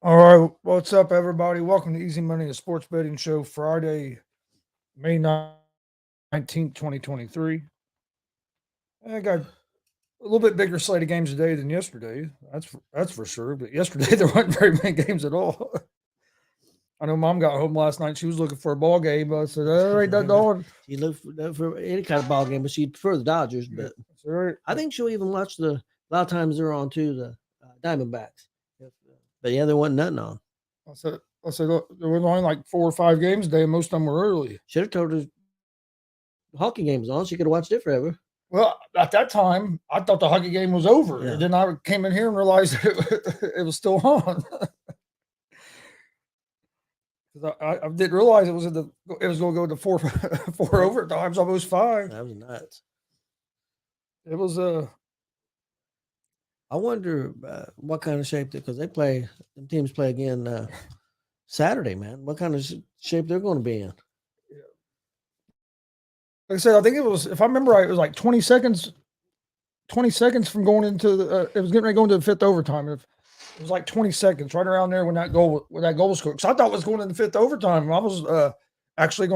All right, what's up, everybody? Welcome to Easy Money, a sports betting show, Friday, May 19th, 2023. I got a little bit bigger slate of games today than yesterday. That's for sure. But yesterday there wasn't very many games at all. I know Mom got home last night. She was looking for a ball game. I said, "All right, that on." She looked for any kind of ball game, but she'd prefer the Dodgers. But All right. I think she'll even watch a lot of times they're on too, the Diamondbacks. But yeah, there wasn't nothing on. I said, I said, "Look, there was only like 4 or 5 games today, and most of them were early." Should have told her the hockey game was on. She could have watched it forever. Well, at that time, I thought the hockey game was over. Yeah. And then I came in here and realized it was still on. Because I didn't realize it was going to go to four overtimes, almost five. That was nuts. It was I wonder what kind of shape because the teams play again Saturday, man. What kind of shape they're going to be in? like I said, I think it was, if I remember right, it was like 20 seconds. 20 seconds from going into the. It was getting ready to go into the fifth overtime. It was like 20 seconds, right around there when that goal was scored. Because I thought it was going into the fifth overtime. I was actually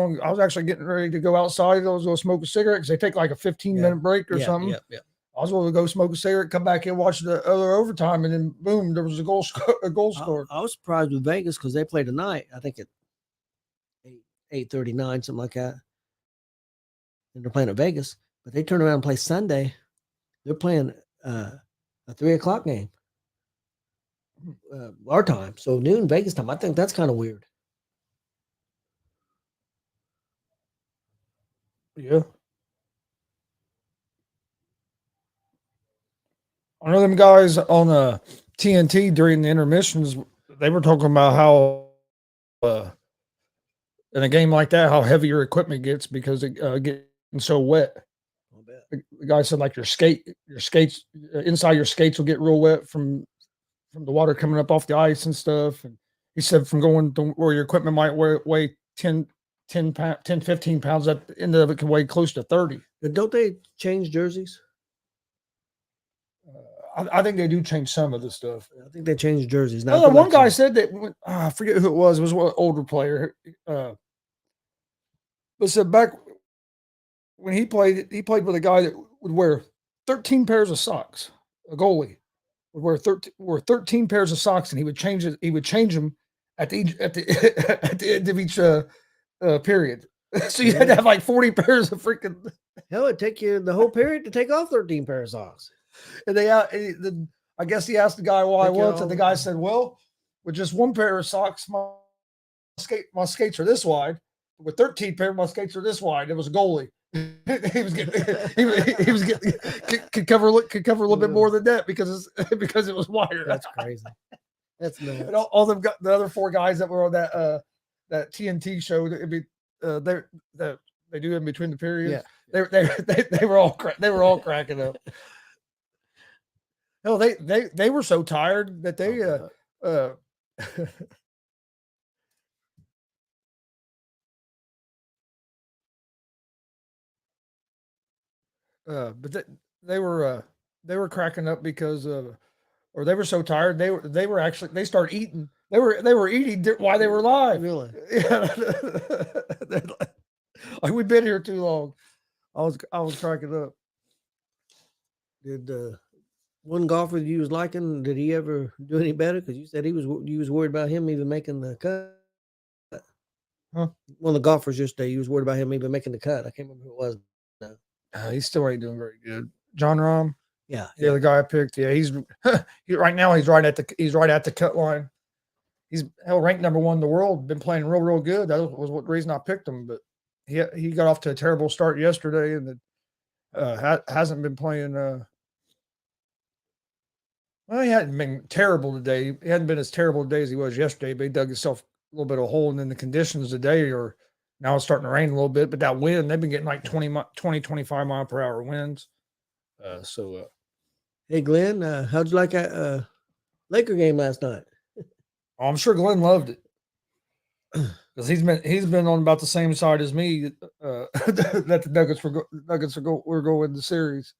getting ready to go outside. I was going to smoke a cigarette because they take like a 15-minute break or something. Yeah. I was going to go smoke a cigarette, come back in, watch the other overtime, and then boom, there was a goal scored. I was surprised with Vegas because they play tonight. I think at 8:39, something like that. And they're playing at Vegas, but they turn around and play Sunday. They're playing a 3:00 game, our time, so noon Vegas time. I think that's kind of weird. Yeah. I know them guys on TNT during the intermissions, they were talking about how in a game like that, how heavy your equipment gets because it getting so wet. The guy said like your skates inside your skates will get real wet from the water coming up off the ice and stuff. And he said from going to where your equipment might weigh 10, 15 pounds, at the end of it can weigh close to 30. But don't they change jerseys? I think they do change some of the stuff. I think they change jerseys. Now, one guy said that I forget who it was. It was one older player. But said back when he played with a guy that would wear 13 pairs of socks. A goalie would wear 13 pairs of socks, and he would change it. He would change them at the at the end of each period. So you had to have like 40 pairs of freaking. Hell, it'd take you the whole period to take off 13 pairs of socks. And I guess he asked the guy why once, and the guy said, "Well, with just one pair of socks, my skates are this wide. With 13 pairs, my skates are this wide." It was a goalie. he was getting could cover a little bit more than that because it was wider. That's crazy. That's nuts. And all them the other four guys that were on that TNT show, they do in between the periods. Yeah. They were all cracking up. No, they were so tired that they but they were cracking up because or they were so tired they started eating. They were eating while they were live. Really? Yeah. Like we've been here too long. I was cracking up. Did one golfer you was liking, did he ever do any better? Because you said you was worried about him even making the cut. Huh? One of the golfers yesterday, you was worried about him even making the cut. I can't remember who it was now. He's still ain't doing very good. John Rahm. Yeah, the guy I picked. Yeah, he's right now. He's right at the cut line. He's ranked number 1 in the world. Been playing real good. That was what reason I picked him. But he got off to a terrible start yesterday, and hasn't been playing. Well, he hadn't been terrible today. He hadn't been as terrible today as he was yesterday. But he dug himself a little bit of a hole, and then the conditions today are now it's starting to rain a little bit. But that wind, they've been getting like 20, 25 mile per hour winds. Hey Glenn, how'd you like that Laker game last night? I'm sure Glenn loved it because he's been on about the same side as me that the Nuggets were going the series.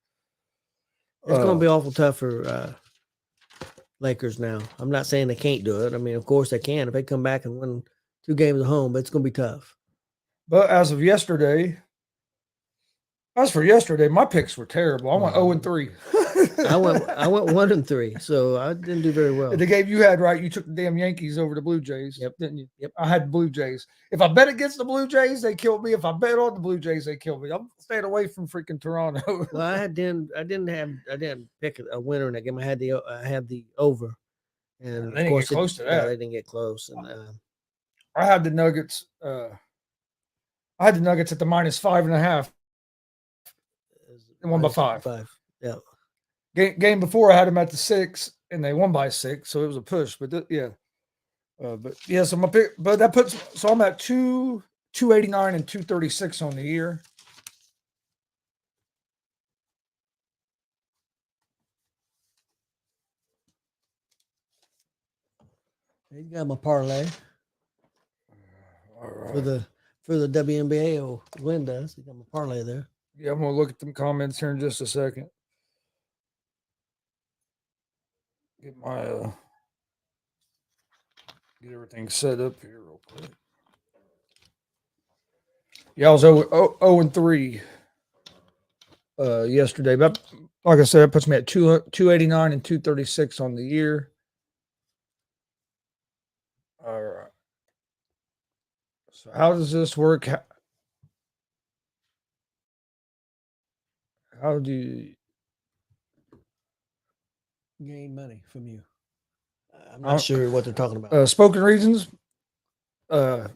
It's going to be awful tough for Lakers now. I'm not saying they can't do it. I mean, of course they can if they come back and win 2 games at home, but it's going to be tough. But as for yesterday, my picks were terrible. I went 0-3. I went 1-3, so I didn't do very well. The game you had right, you took the damn Yankees over the Blue Jays, didn't you? Yep. I had the Blue Jays. If I bet against the Blue Jays, they killed me. If I bet on the Blue Jays, they killed me. I'm staying away from freaking Toronto. Well, I didn't pick a winner in that game. I had the over, and they didn't get close to that. Yeah, they didn't get close. And I had the Nuggets. I had the Nuggets at the -5.5. And won by 5. Yeah. Game before I had them at the 6, and they won by 6, so it was a push. But so my pick, but that puts so I'm at 289 and 236 on the year. You got my parlay All right. for the WNBA or Glenn does. You got my parlay there. Yeah, I'm gonna look at them comments here in just a second. Get my get everything set up here real quick. Yeah, I was 0-3 yesterday, but like I said, it puts me at 289 and 236 on the year. All right. So how does this work? How do you gain money from you? I'm not sure what they're talking about. Spoken reasons. I'm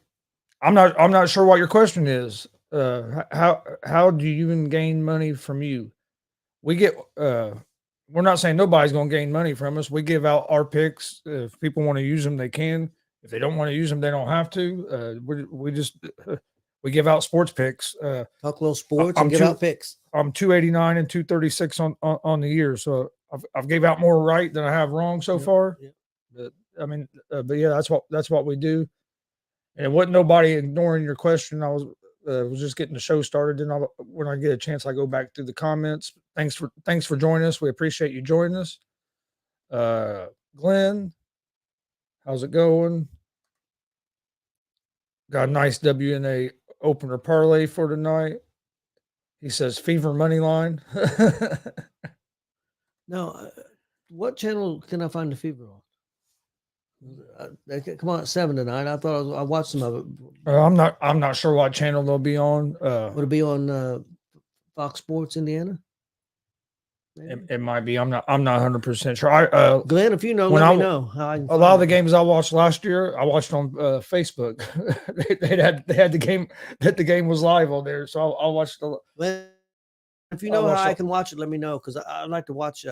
not sure what your question is. How do you even gain money from you? We get. We're not saying nobody's going to gain money from us. We give out our picks. If people want to use them, they can. If they don't want to use them, they don't have to. We just we give out sports picks. Talk a little sports and give out picks. I'm 289 and 236 on the year, so I've gave out more right than I have wrong so far. Yep. But I mean, but yeah, that's what we do. And it wasn't nobody ignoring your question. I was just getting the show started. Then when I get a chance, I go back through the comments. Thanks for joining us. We appreciate you joining us. Glenn, how's it going? Got a nice WNA opener parlay for tonight. He says Fever money line. No, what channel can I find the Fever on? They come on at 7 tonight. I thought I watched some of it. I'm not sure what channel they'll be on. Would it be on Fox Sports Indiana? It might be. I'm not 100% sure. Glenn, if you know, let me know how I can. A lot of the games I watched last year, I watched on Facebook. they had the game that the game was live on there, so I watched. Glenn, if you know how I can watch it, let me know because I'd like to watch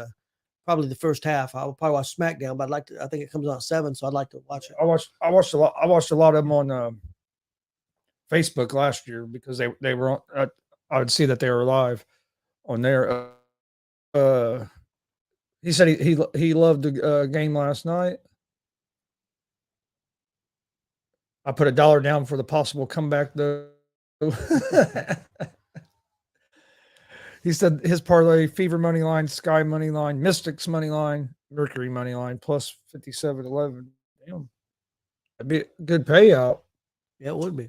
probably the first half. I'll probably watch SmackDown, but I'd like to. I think it comes on at 7, so I'd like to watch it. I watched a lot. I watched a lot of them on Facebook last year because they were on. I would see that they were live on there. He said he loved the game last night. I put $1 down for the possible comeback though. He said his parlay: Fever money line, Sky money line, Mystics money line, Mercury money line plus 57.11. Damn, that'd be a good payout. Yeah, it would be.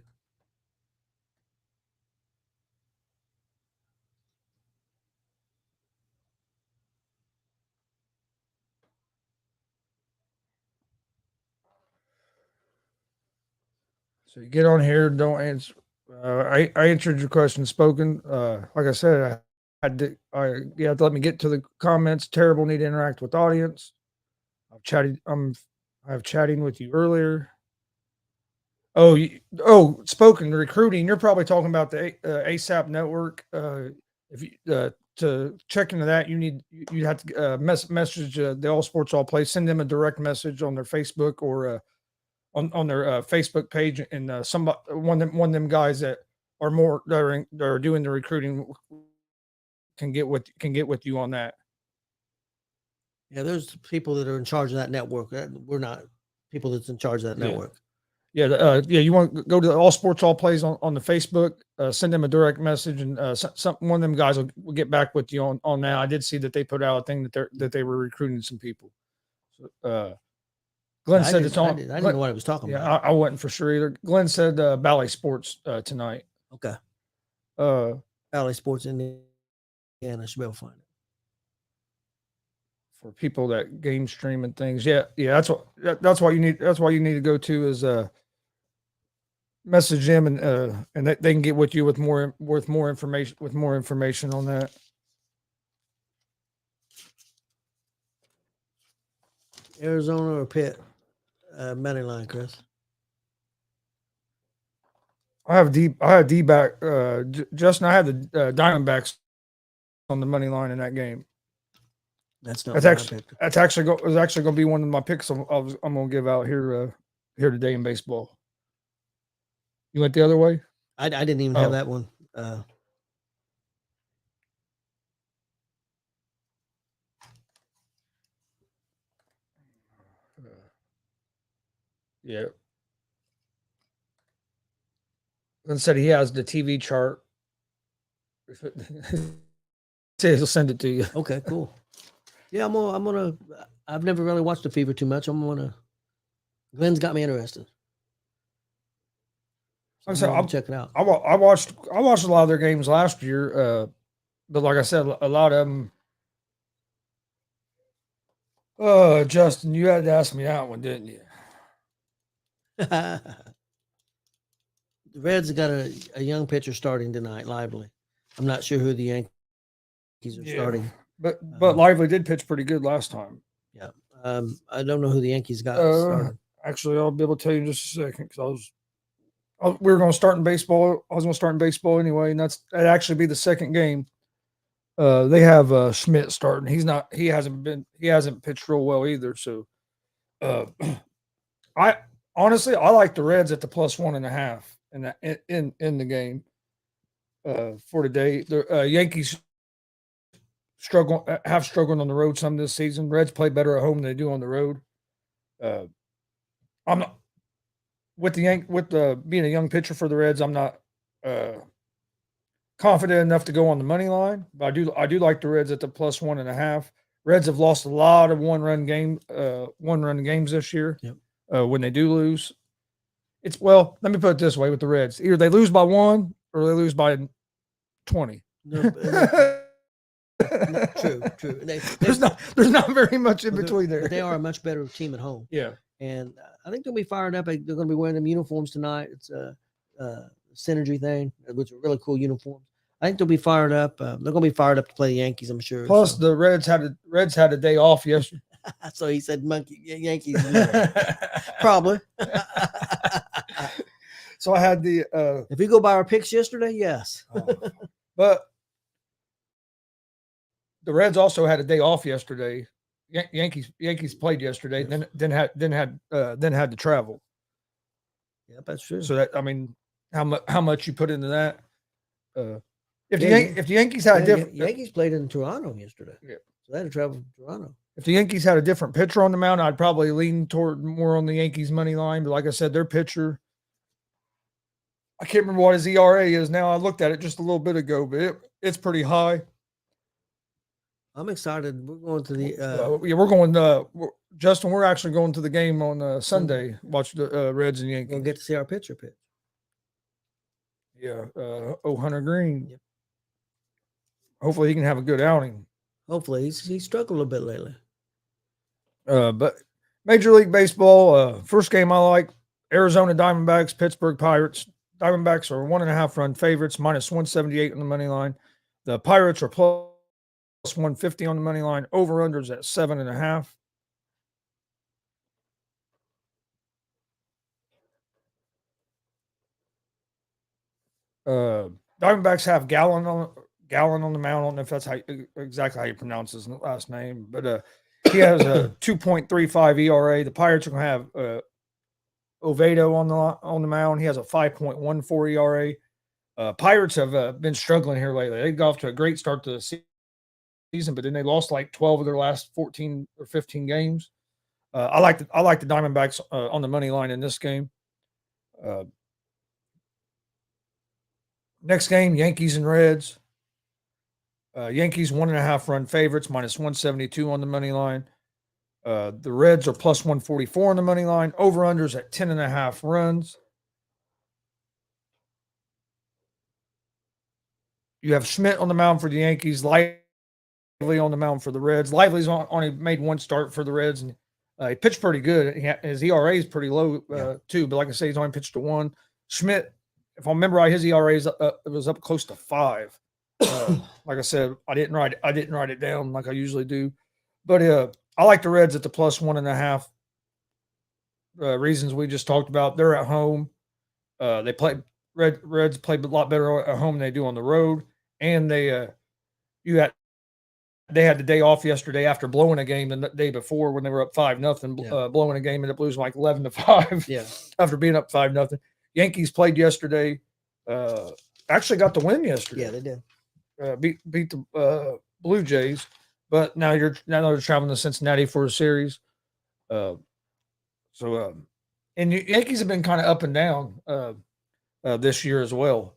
So you get on here, don't answer. I answered your question spoken. Like I said, you have to let me get to the comments. Terrible, need to interact with audience. I've chatting with you earlier. Spoken recruiting. You're probably talking about the ASAP network. If you to check into that, you have to message the All Sports All Play. Send them a direct message on their Facebook or on their Facebook page, and one of them guys that are doing the recruiting can get with you on that. Yeah, there's people that are in charge of that network. We're not people that's in charge of that network. Yeah, you want to go to All Sports All Plays on the Facebook, send them a direct message, and one of them guys will get back with you on that. I did see that they put out a thing that they were recruiting some people. Glenn I said didn't, it's I on. didn't, I didn't know what I was talking Yeah, about. I wasn't for sure either. Glenn said Bally Sports tonight. Okay. Bally Sports Indiana. I should be able to find it. For people that game stream and things. Yeah, that's why you need to go to is message them and they can get with you with more information on that. Arizona or Pitt money line, Chris? I have D-back. Justin, I have the Diamondbacks on the money line in that game. That's not That's actually going to be one of my picks. I'm going to give out here today in baseball. You went the other way. I didn't even have that one. Yeah. And said he has the TV chart. He'll send it to you. Okay, cool. Yeah, I'm gonna. I've never really watched the Fever too much. Glenn's got me interested. So I'm check it out. I watched a lot of their games last year, but like I said, a lot of them. Justin, you had to ask me that one, didn't you? The Reds got a young pitcher starting tonight, Lively. I'm not sure who the Yankees are starting. But Lively did pitch pretty good last time. Yeah. I don't know who the Yankees got started. Actually, I'll be able to tell you in just a second because we were going to start in baseball. I was going to start in baseball anyway, and that'd actually be the second game. They have Schmidt starting. He hasn't pitched real well either. So, I honestly like the Reds at the +1.5 in the game for today. The Yankees have struggled on the road some this season. Reds play better at home than they do on the road. I'm not with being a young pitcher for the Reds. I'm not confident enough to go on the money line, but I do like the Reds at the +1.5. Reds have lost a lot of one-run games this year. Yep. When they do lose, let me put it this way with the Reds: either they lose by 1 or they lose by 20. True. There's not very much in between there. But they are a much better team at home. Yeah, and I think they'll be fired up. They're going to be wearing them uniforms tonight. It's a synergy thing, which are really cool uniforms. I think they'll be fired up. They're going to be fired up to play the Yankees, I'm sure. Plus, the Reds had a day off yesterday. So he said, Yankees, probably. So I had the. If you go by our picks yesterday, yes. But the Reds also had a day off yesterday. Yankees played yesterday, yes. then had to travel. Yeah, that's true. So that how much you put into that? If the Yankees had a different Yankees played in Toronto yesterday. Yeah, so they had to travel from Toronto. If the Yankees had a different pitcher on the mound, I'd probably lean toward more on the Yankees money line. But like I said, their pitcher, I can't remember what his ERA is now. I looked at it just a little bit ago, but it's pretty high. I'm excited. We're going to the we're going Justin, we're actually going to the game on Sunday. Watch the Reds and Yankees. We'll get to see our pitcher pitch. Yeah, Hunter Green. Yep. Hopefully he can have a good outing. Hopefully he's struggled a bit lately. But Major League Baseball, first game I like, Arizona Diamondbacks, Pittsburgh Pirates. Diamondbacks are 1.5 run favorites, -178 on the money line. The Pirates are +150 on the money line. Over-unders at 7.5. Diamondbacks have Gallon on the mound. I don't know if that's exactly how you pronounce his last name, but he has a 2.35 ERA. The Pirates are going to have Oviedo on the mound. He has a 5.14 ERA. Pirates have been struggling here lately. They got off to a great start to the season, but then they lost like 12 of their last 14 or 15 games. I like the Diamondbacks on the money line in this game. Next game, Yankees and Reds. Yankees 1.5 run favorites, -172 on the money line. The Reds are plus 144 on the money line. Over-unders at 10.5 runs. You have Schmidt on the mound for the Yankees. Lively on the mound for the Reds. Lively's only made one start for the Reds, and he pitched pretty good. His ERA is pretty low too, but like I say, he's only pitched to one. Schmidt, if I remember right, his ERA was up close to 5. Like I said, I didn't write it down like I usually do, but I like the Reds at the plus 1.5. Reasons we just talked about. They're at home. They play Reds play a lot better at home than they do on the road, and they had the day off yesterday after blowing a game the day before when they were up 5-0, blowing a game and it losing like 11-5. Yeah, after being up 5-0. Yankees played yesterday. Actually got the win yesterday. Yeah, they did. Beat the Blue Jays, but now they're traveling to Cincinnati for a series. And the Yankees have been kind of up and down this year as well.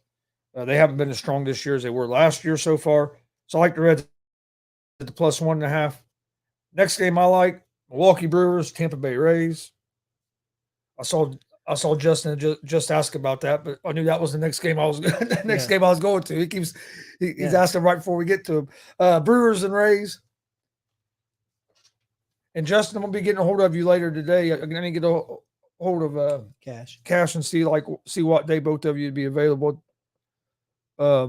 They haven't been as strong this year as they were last year so far. So I like the Reds at the plus 1.5. Next game I like, Milwaukee Brewers, Tampa Bay Rays. I saw Justin just ask about that, but I knew that was the next game I was going to. He's asking right before we get to him. Brewers and Rays. And Justin, I'm gonna be getting a hold of you later today. I'm gonna get a hold of Cash and see what day both of you would be available. I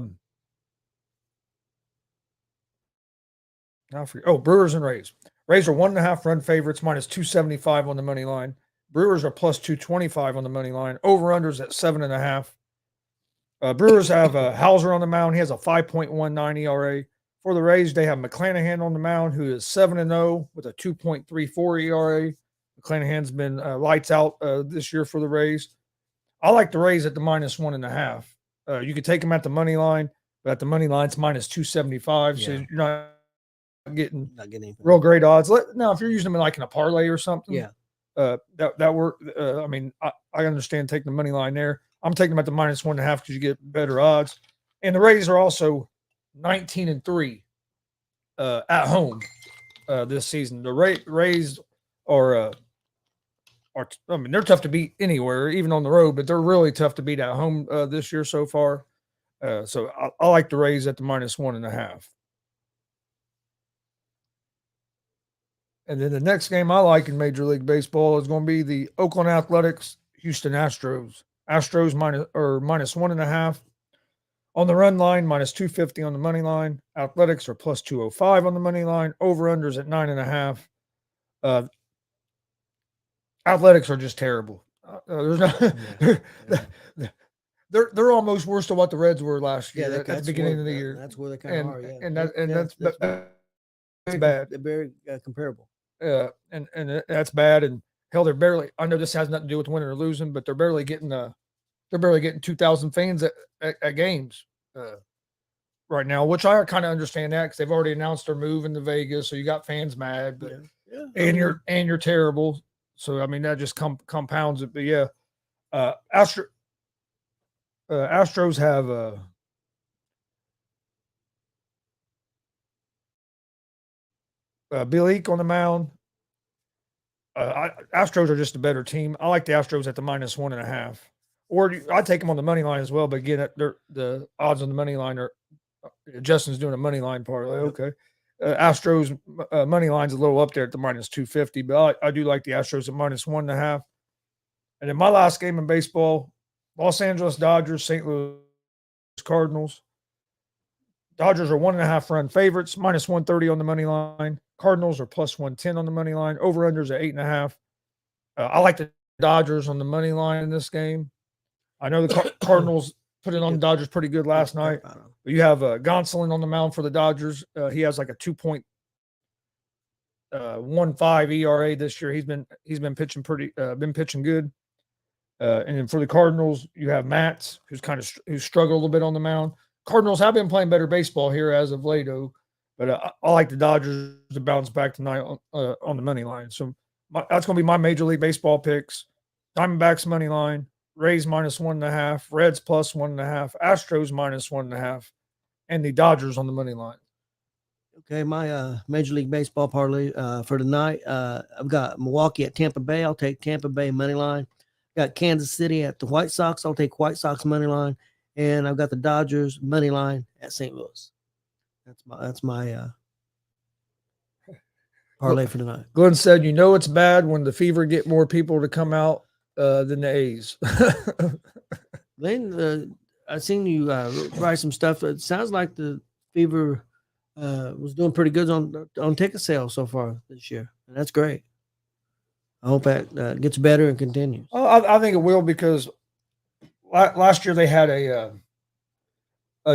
forget. Oh, Brewers and Rays. Rays are 1.5 run favorites, minus 275 on the money line. Brewers are plus 225 on the money line. Over-unders at 7.5. Brewers have Hauser on the mound. He has a 5.19 ERA. For the Rays, they have McClanahan on the mound, who is 7-0 with a 2.34 ERA. McClanahan's been lights out this year for the Rays. I like the Rays at the minus 1.5. You could take them at the money line, but at the money line, it's minus 275. So you're not getting anything. Real great odds. Now, if you're using them in a parlay or something, that work. I mean, I understand taking the money line there. I'm taking them at the minus 1.5 because you get better odds. And the Rays are also 19-3 at home this season. The Rays are I mean, they're tough to beat anywhere, even on the road, but they're really tough to beat at home this year so far. So I like the Rays at the minus 1.5. And then the next game I like in Major League Baseball is going to be the Oakland Athletics, Houston Astros. Astros minus 1.5 on the run line, minus 250 on the money line. Athletics are plus 205 on the money line. Over-unders at 9.5. Athletics are just terrible. There's they're almost worse than what the Reds were last year at the beginning of the year. That's where they kind of are. Yeah, and that's bad. They're very comparable. And that's bad. And hell, they're barely. I know this has nothing to do with winning or losing, but they're barely getting 2,000 fans at games right now, which I kind of understand that because they've already announced they're moving to Vegas, so you got fans mad. But you're terrible. So I mean that just compounds it. But yeah, Astros have Bill Eek on the mound. Astros are just a better team. I like the Astros at the minus 1.5. Or I take them on the money line as well. But again, the odds on the money line are Justin's doing a money line parlay. Okay. Astros money line's a little up there at the minus 250, but I do like the Astros at minus 1.5. And then my last game in baseball, Los Angeles Dodgers, St. Louis Cardinals. Dodgers are 1.5 run favorites, minus 130 on the money line. Cardinals are plus 110 on the money line. Over-unders at 8.5. I like the Dodgers on the money line in this game. I know the Cardinals put it on the Dodgers pretty good last night. But you have Gonsolin on the mound for the Dodgers. He has like a 2.15 ERA this year. He's been pitching pitching good. And then for the Cardinals, you have Matz, who's struggled a little bit on the mound. Cardinals have been playing better baseball here as of late, but I like the Dodgers to bounce back tonight on the money line. So that's going to be my Major League Baseball picks. Diamondbacks money line, Rays minus 1.5, Reds plus 1.5, Astros minus 1.5, and the Dodgers on the money line. Okay, my Major League Baseball parlay for tonight. I've got Milwaukee at Tampa Bay. I'll take Tampa Bay money line. Got Kansas City at the White Sox. I'll take White Sox money line, and I've got the Dodgers money line at St. Louis. That's my parlay for tonight. Glenn said, "You know it's bad when the Fever get more people to come out than the A's." Glenn, I seen you write some stuff. It sounds like the Fever was doing pretty good on ticket sales so far this year, and that's great. I hope that gets better and continues. Oh, I think it will because last year they had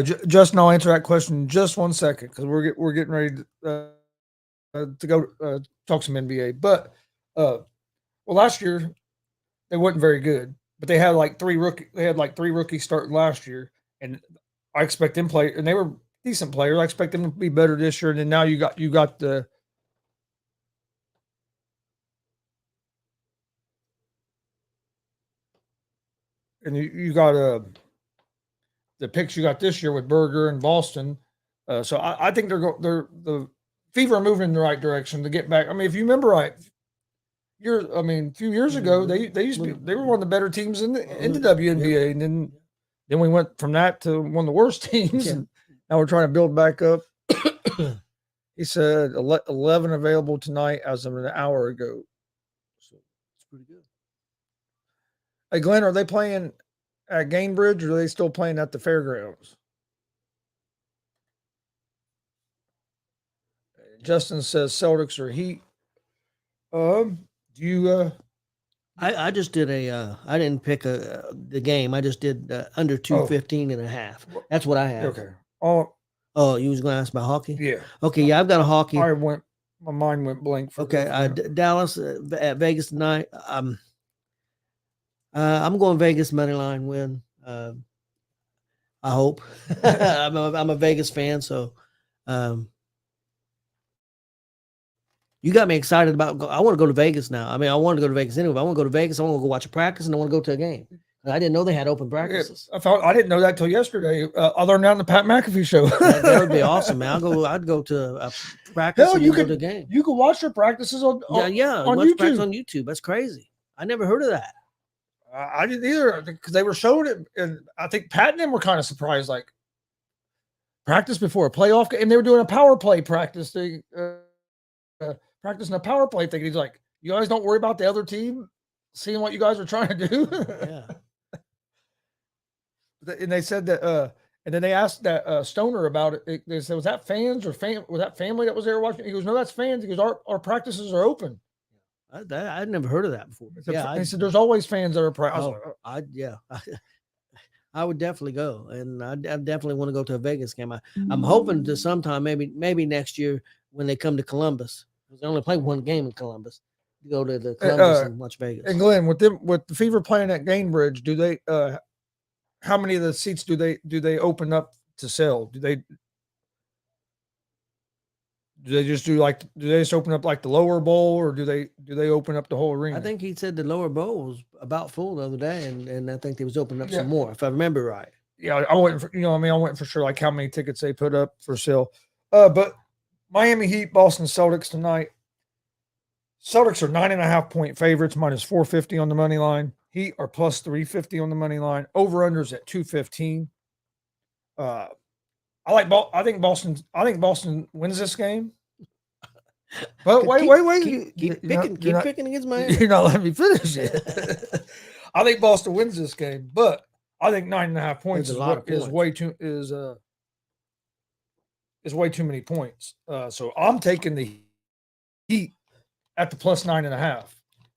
Justin, I'll answer that question in just 1 second because we're getting ready to go talk some NBA. But well, last year they wasn't very good, but they had like three rookies starting last year, and I expect them play, and they were decent players. I expect them to be better this year. And then now you got the you got the picks you got this year with Berger and Boston. So I think they're the Fever are moving in the right direction to get back. I mean, if you remember right, a few years ago they were one of the better teams in the WNBA, and then we went from that to one of the worst teams, and now we're trying to build back up. He said 11 available tonight as of an hour ago. So it's pretty good. Hey, Glenn, are they playing at Gainbridge or are they still playing at the fairgrounds? Justin says Celtics or Heat. Do you? I just did I didn't pick the game. I just did under 215 and a half. That's what I have. Okay. Oh, you was going to ask about hockey? Yeah. Okay, yeah, I've got a hockey. My mind went blank. Okay, Dallas at Vegas tonight. I'm going Vegas money line win. I hope. I'm a Vegas fan, so you got me excited about. I want to go to Vegas now. I mean, I wanted to go to Vegas anyway. I want to go to Vegas. I want to go watch a practice, and I want to go to a game. I didn't know they had open practices. I didn't know that till yesterday. I learned that on the Pat McAfee show. that would be awesome, man. I'd go to a practice. Hell, and go to a game. You can watch your practices on YouTube. Practice on YouTube. That's crazy. I never heard of that. I didn't either because they were showing it, and I think Pat and them were kind of surprised. Like practice before a playoff game, and they were doing a power play practice thing, practicing a power play thing. He's like, "You guys don't worry about the other team seeing what you guys are trying to do." Yeah. And they said that, and then they asked that Stoner about it. They said, "Was that fans or was that family that was there watching?" He goes, "No, that's fans." He goes, "Our practices are open." I'd never heard of that before. He said, "There's always fans that are practicing." I would definitely go, and I definitely want to go to a Vegas game. I'm hoping to sometime, maybe next year when they come to Columbus, because they only play one game in Columbus, to go to the Columbus and watch Vegas. And Glenn, with the Fever playing at Gainbridge, do they? How many of the seats do they open up to sell? Do they just open up like the lower bowl, or do they open up the whole arena? I think he said the lower bowl was about full the other day, and I think they was opening up some more, if I remember right. Yeah, I went for sure like how many tickets they put up for sale. But Miami Heat, Boston Celtics tonight. Celtics are 9.5 point favorites, minus 450 on the money line. Heat are plus 350 on the money line. Over unders at 215. I think Boston wins this game. But wait. Keep picking against Miami. You're not letting me finish it. I think Boston wins this game, but I think 9.5 points is way too many points. So I'm taking the Heat at the plus 9.5.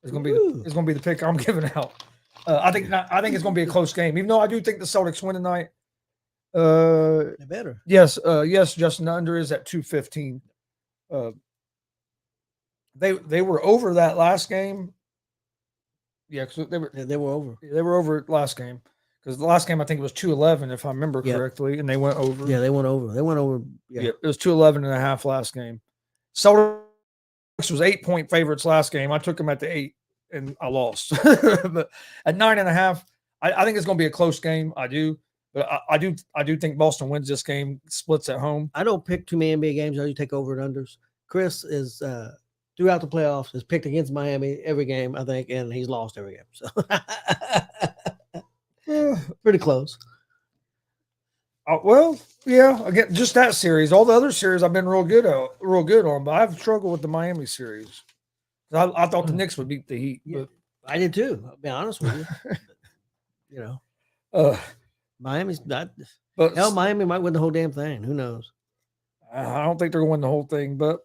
It's gonna be the pick I'm giving out. I think it's gonna be a close game, even though I do think the Celtics win tonight. They better. Yes, Justin, the under is at 215. They were over that last game. Yeah, because they were over. They were over last game because the last game I think it was 211 if I remember correctly, and they went over. Yeah, they went over. Yeah, it was 211.5 last game. Celtics was 8-point favorites last game. I took them at the 8 and I lost. But at 9.5, I think it's going to be a close game. I do. But I do think Boston wins this game, splits at home. I don't pick too many NBA games. I usually take over and unders. Chris is throughout the playoffs has picked against Miami every game, I think, and he's lost every game. So pretty close. Well, yeah, again, just that series. All the other series I've been real good on, but I've struggled with the Miami series. I thought the Knicks would beat the Heat, Yeah, but I did too. I'll be honest with you. Miami's not. but Hell, Miami might win the whole damn thing. Who knows? I don't think they're going to win the whole thing. But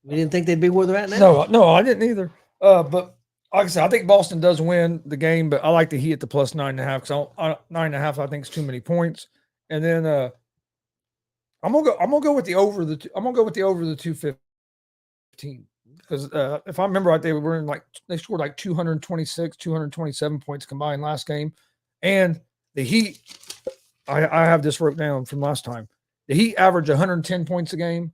we didn't think they'd be where they're at now. No, I didn't either. But like I said, I think Boston does win the game, but I like the Heat at the plus 9.5 because 9.5 I think is too many points. And then I'm gonna go with the over the 215 because if I remember right, they scored like 226, 227 points combined last game, and the Heat. I have this wrote down from last time. The Heat average 110 points a game,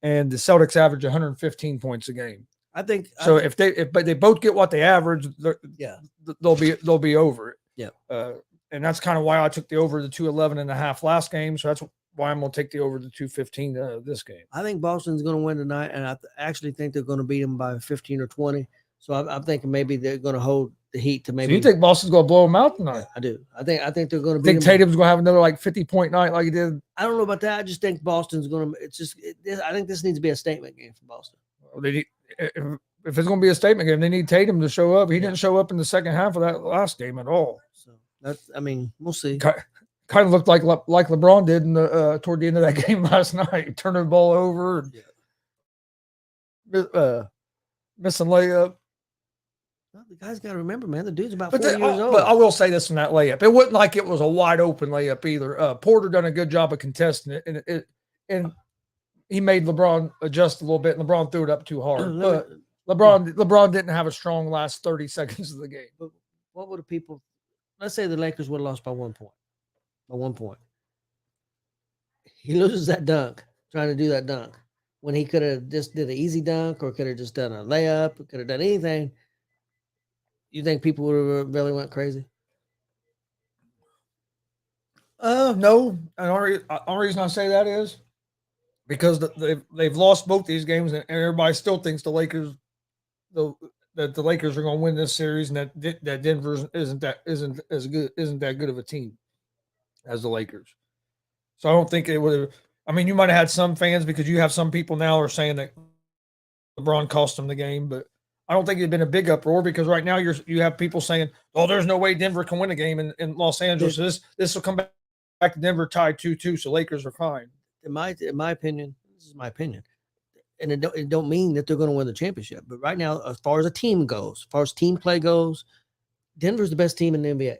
and the Celtics average 115 points a game. I think so. If they both get what they average, they'll be over it. Yeah. And that's kind of why I took the over the 211.5 last game. So that's why I'm going to take the over the 215 this game. I think Boston's going to win tonight, and I actually think they're going to beat them by 15 or 20. So I'm thinking maybe they're going to hold the Heat to maybe. So you think Boston's going to blow them out tonight? I do. I think they're going to. Think Tatum's going to have another like 50-point night like he did? I don't know about that. I just think Boston's going to. I think this needs to be a statement game for Boston. If it's going to be a statement game, they need Tatum to show up. He didn't show up in the second half of that last game at all. So we'll see. Kind of looked like LeBron did in the toward the end of that game last night, turning the ball over, missing layup. Well, the guy's got to remember, man. The dude's about 40 years old. But I will say this in that layup: it wasn't like it was a wide open layup either. Porter done a good job of contesting it, and he made LeBron adjust a little bit. And LeBron threw it up too hard. But LeBron didn't have a strong last 30 seconds of the game. But what would the people? Let's say the Lakers would have lost by 1 point. By 1 point, he loses that dunk trying to do that dunk when he could have just did an easy dunk or could have just done a layup or could have done anything. You think people would have really went crazy? No. And the only reason I say that is because they've lost both these games, and everybody still thinks the Lakers that the Lakers are going to win this series, and that Denver isn't that good of a team as the Lakers. So I don't think it would have. I mean, you might have had some fans because you have some people now are saying that LeBron cost them the game, but I don't think it'd been a big uproar because right now you have people saying, "Oh, there's no way Denver can win a game in Los Angeles." So this will come back to Denver tied 2-2, so Lakers are fine. In my opinion, this is my opinion, and it don't mean that they're going to win the championship. But right now, as far as a team goes, as far as team play goes, Denver's the best team in the NBA.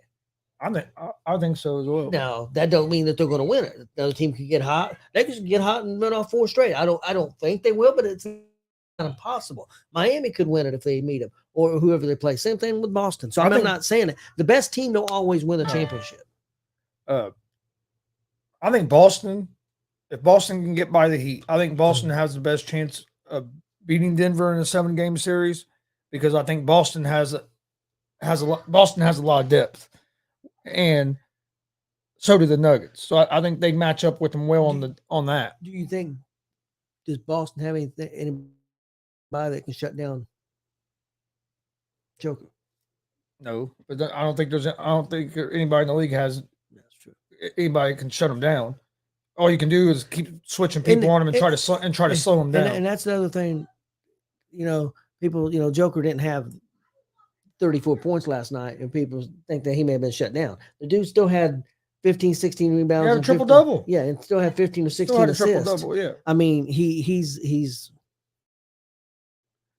I think so as well. Now that don't mean that they're going to win it. The other team could get hot. They could get hot and run off 4 straight. I don't think they will, but it's not impossible. Miami could win it if they meet them or whoever they play. Same thing with Boston. So I'm not saying it. The best team don't always win a championship. I think Boston. If Boston can get by the Heat, I think Boston has the best chance of beating Denver in a 7-game series because I think Boston has a lot of depth. And so do the Nuggets. So I think they match up with them well on that. Do you think does Boston have anybody that can shut down Joker? No, but I don't think anybody in the league has. That's true. Anybody can shut them down. All you can do is keep switching people on them and try to slow them down. And that's the other thing. People. Joker didn't have 34 points last night, and people think that he may have been shut down. The dude still had 15, 16 rebounds. He had a triple-double. Yeah, and still had 15 or 16 assists. Triple-double, yeah. I mean, he's.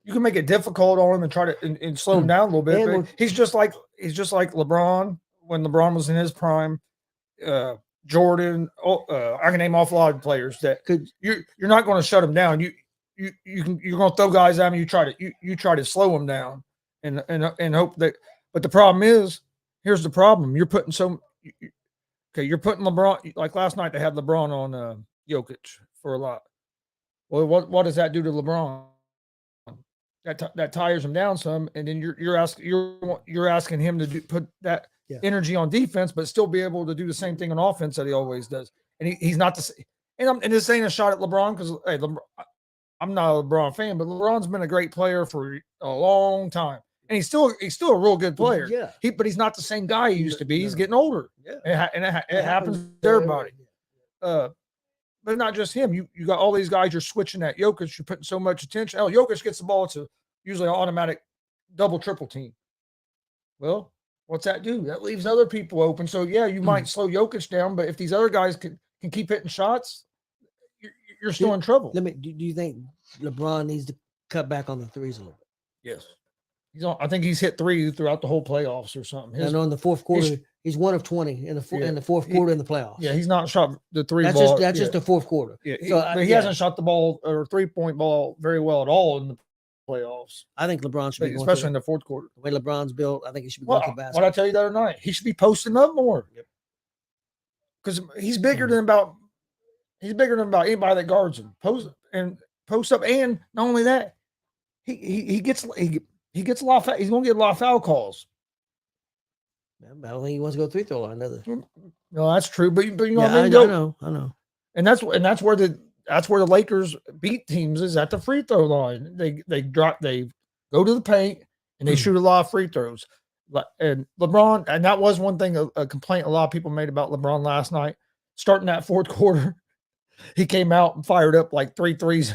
You can make it difficult on him and try to and slow him down a little bit. But he's just like LeBron when LeBron was in his prime. Jordan. I can name off a lot of players that you're not going to shut him down. You're going to throw guys at him. You try to slow him down. And hope that, but the problem is, here's the problem: you're putting you're putting LeBron. Like last night, they had LeBron on Jokic for a lot. Well, what does that do to LeBron? That tires him down some, and then you're asking him to put that energy on defense, but still be able to do the same thing on offense that he always does. And he's not the same. And this ain't a shot at LeBron because hey, I'm not a LeBron fan, but LeBron's been a great player for a long time, and he's still a real good player. Yeah. But he's not the same guy he used to be. He's getting older. Yeah. It happens to everybody. But not just him. You got all these guys. You're switching at Jokic. You're putting so much attention. Oh, Jokic gets the ball. It's usually an automatic double, triple team. Well, what's that do? That leaves other people open. So yeah, you might slow Jokic down, but if these other guys can keep hitting shots, you're still in trouble. Do you think LeBron needs to cut back on the threes a little bit? Yes. I think he's hit 3 throughout the whole playoffs or something. I know in the fourth quarter, he's 1 of 20 in the fourth quarter in the playoffs. Yeah, he's not shot the three that's ball. That's just the fourth quarter. Yeah, but he hasn't shot the ball or 3-point ball very well at all in the playoffs. I think LeBron should be going especially in the fourth quarter. The way LeBron's built, I think he should be going to basketball. What did I tell you the other night? He should be posting up more. Because he's bigger than about anybody that guards him. Post up, and not only that, he gets a lot of he's going to get a lot of foul calls. I don't think he wants to go 3-throw line, does he? No, that's true. But you know what I mean? I know. And that's where the Lakers beat teams is at the free throw line. They go to the paint and they shoot a lot of free throws. And LeBron, and that was one thing, a complaint a lot of people made about LeBron last night. Starting that fourth quarter, he came out and fired up like 3 threes,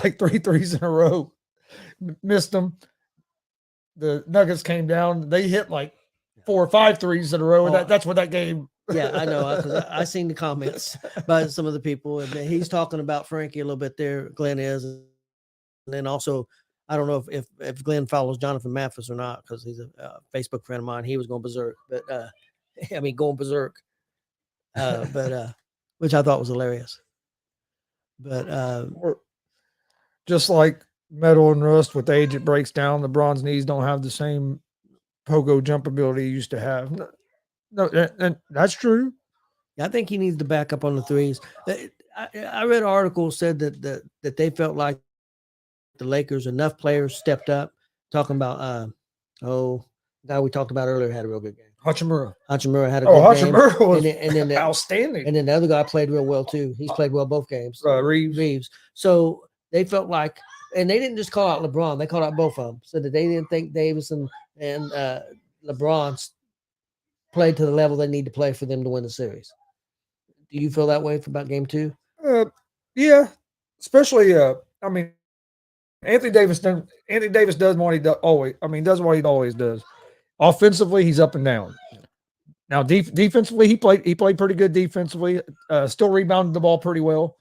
like 3 threes in a row. Missed them. The Nuggets came down. They hit like 4 or 5 threes in a row. And that's what that game. Yeah, I know. Because I seen the comments by some of the people. And he's talking about Frankie a little bit there. Glenn is. And then also, I don't know if Glenn follows Jonathan Mathis or not, because he's a Facebook friend of mine. He was going berserk. But, going berserk. Which I thought was hilarious. But just like metal and rust, with age it breaks down. LeBron's knees don't have the same pogo jump ability he used to have. No, and that's true. I think he needs to back up on the threes. I read an article said that they felt like the Lakers, enough players stepped up. Talking about the guy we talked about earlier had a real good game. Hachimura had a good game. Hachimura was and then outstanding. And then the other guy played real well too. He's played well both games. Reeves. So they felt like, and they didn't just call out LeBron; they called out both of them. So that they didn't think Davis and LeBron played to the level they need to play for them to win the series. Do you feel that way about game 2? Yeah, especially I mean, Anthony Davis does what he does always. I mean, does what he always does. Offensively, he's up and down. Now, defensively, he played pretty good defensively. Still rebounded the ball pretty well.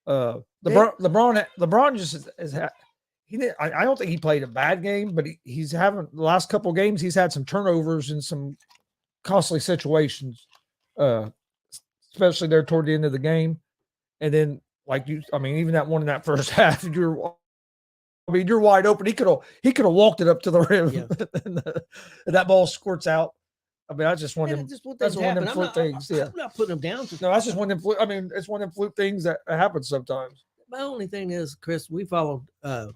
LeBron just is he did. I don't think he played a bad game, but he's having the last couple of games. He's had some turnovers and some costly situations, especially there toward the end of the game. And then, even that one in that first half, you're wide open. He could have walked it up to the rim, and that ball squirts out. I mean, I just want them. That's one of them fluke things. Yeah, I'm not putting them down. No, that's just one of them. I mean, it's one of them fluke things that happens sometimes. My only thing is, Chris, we followed the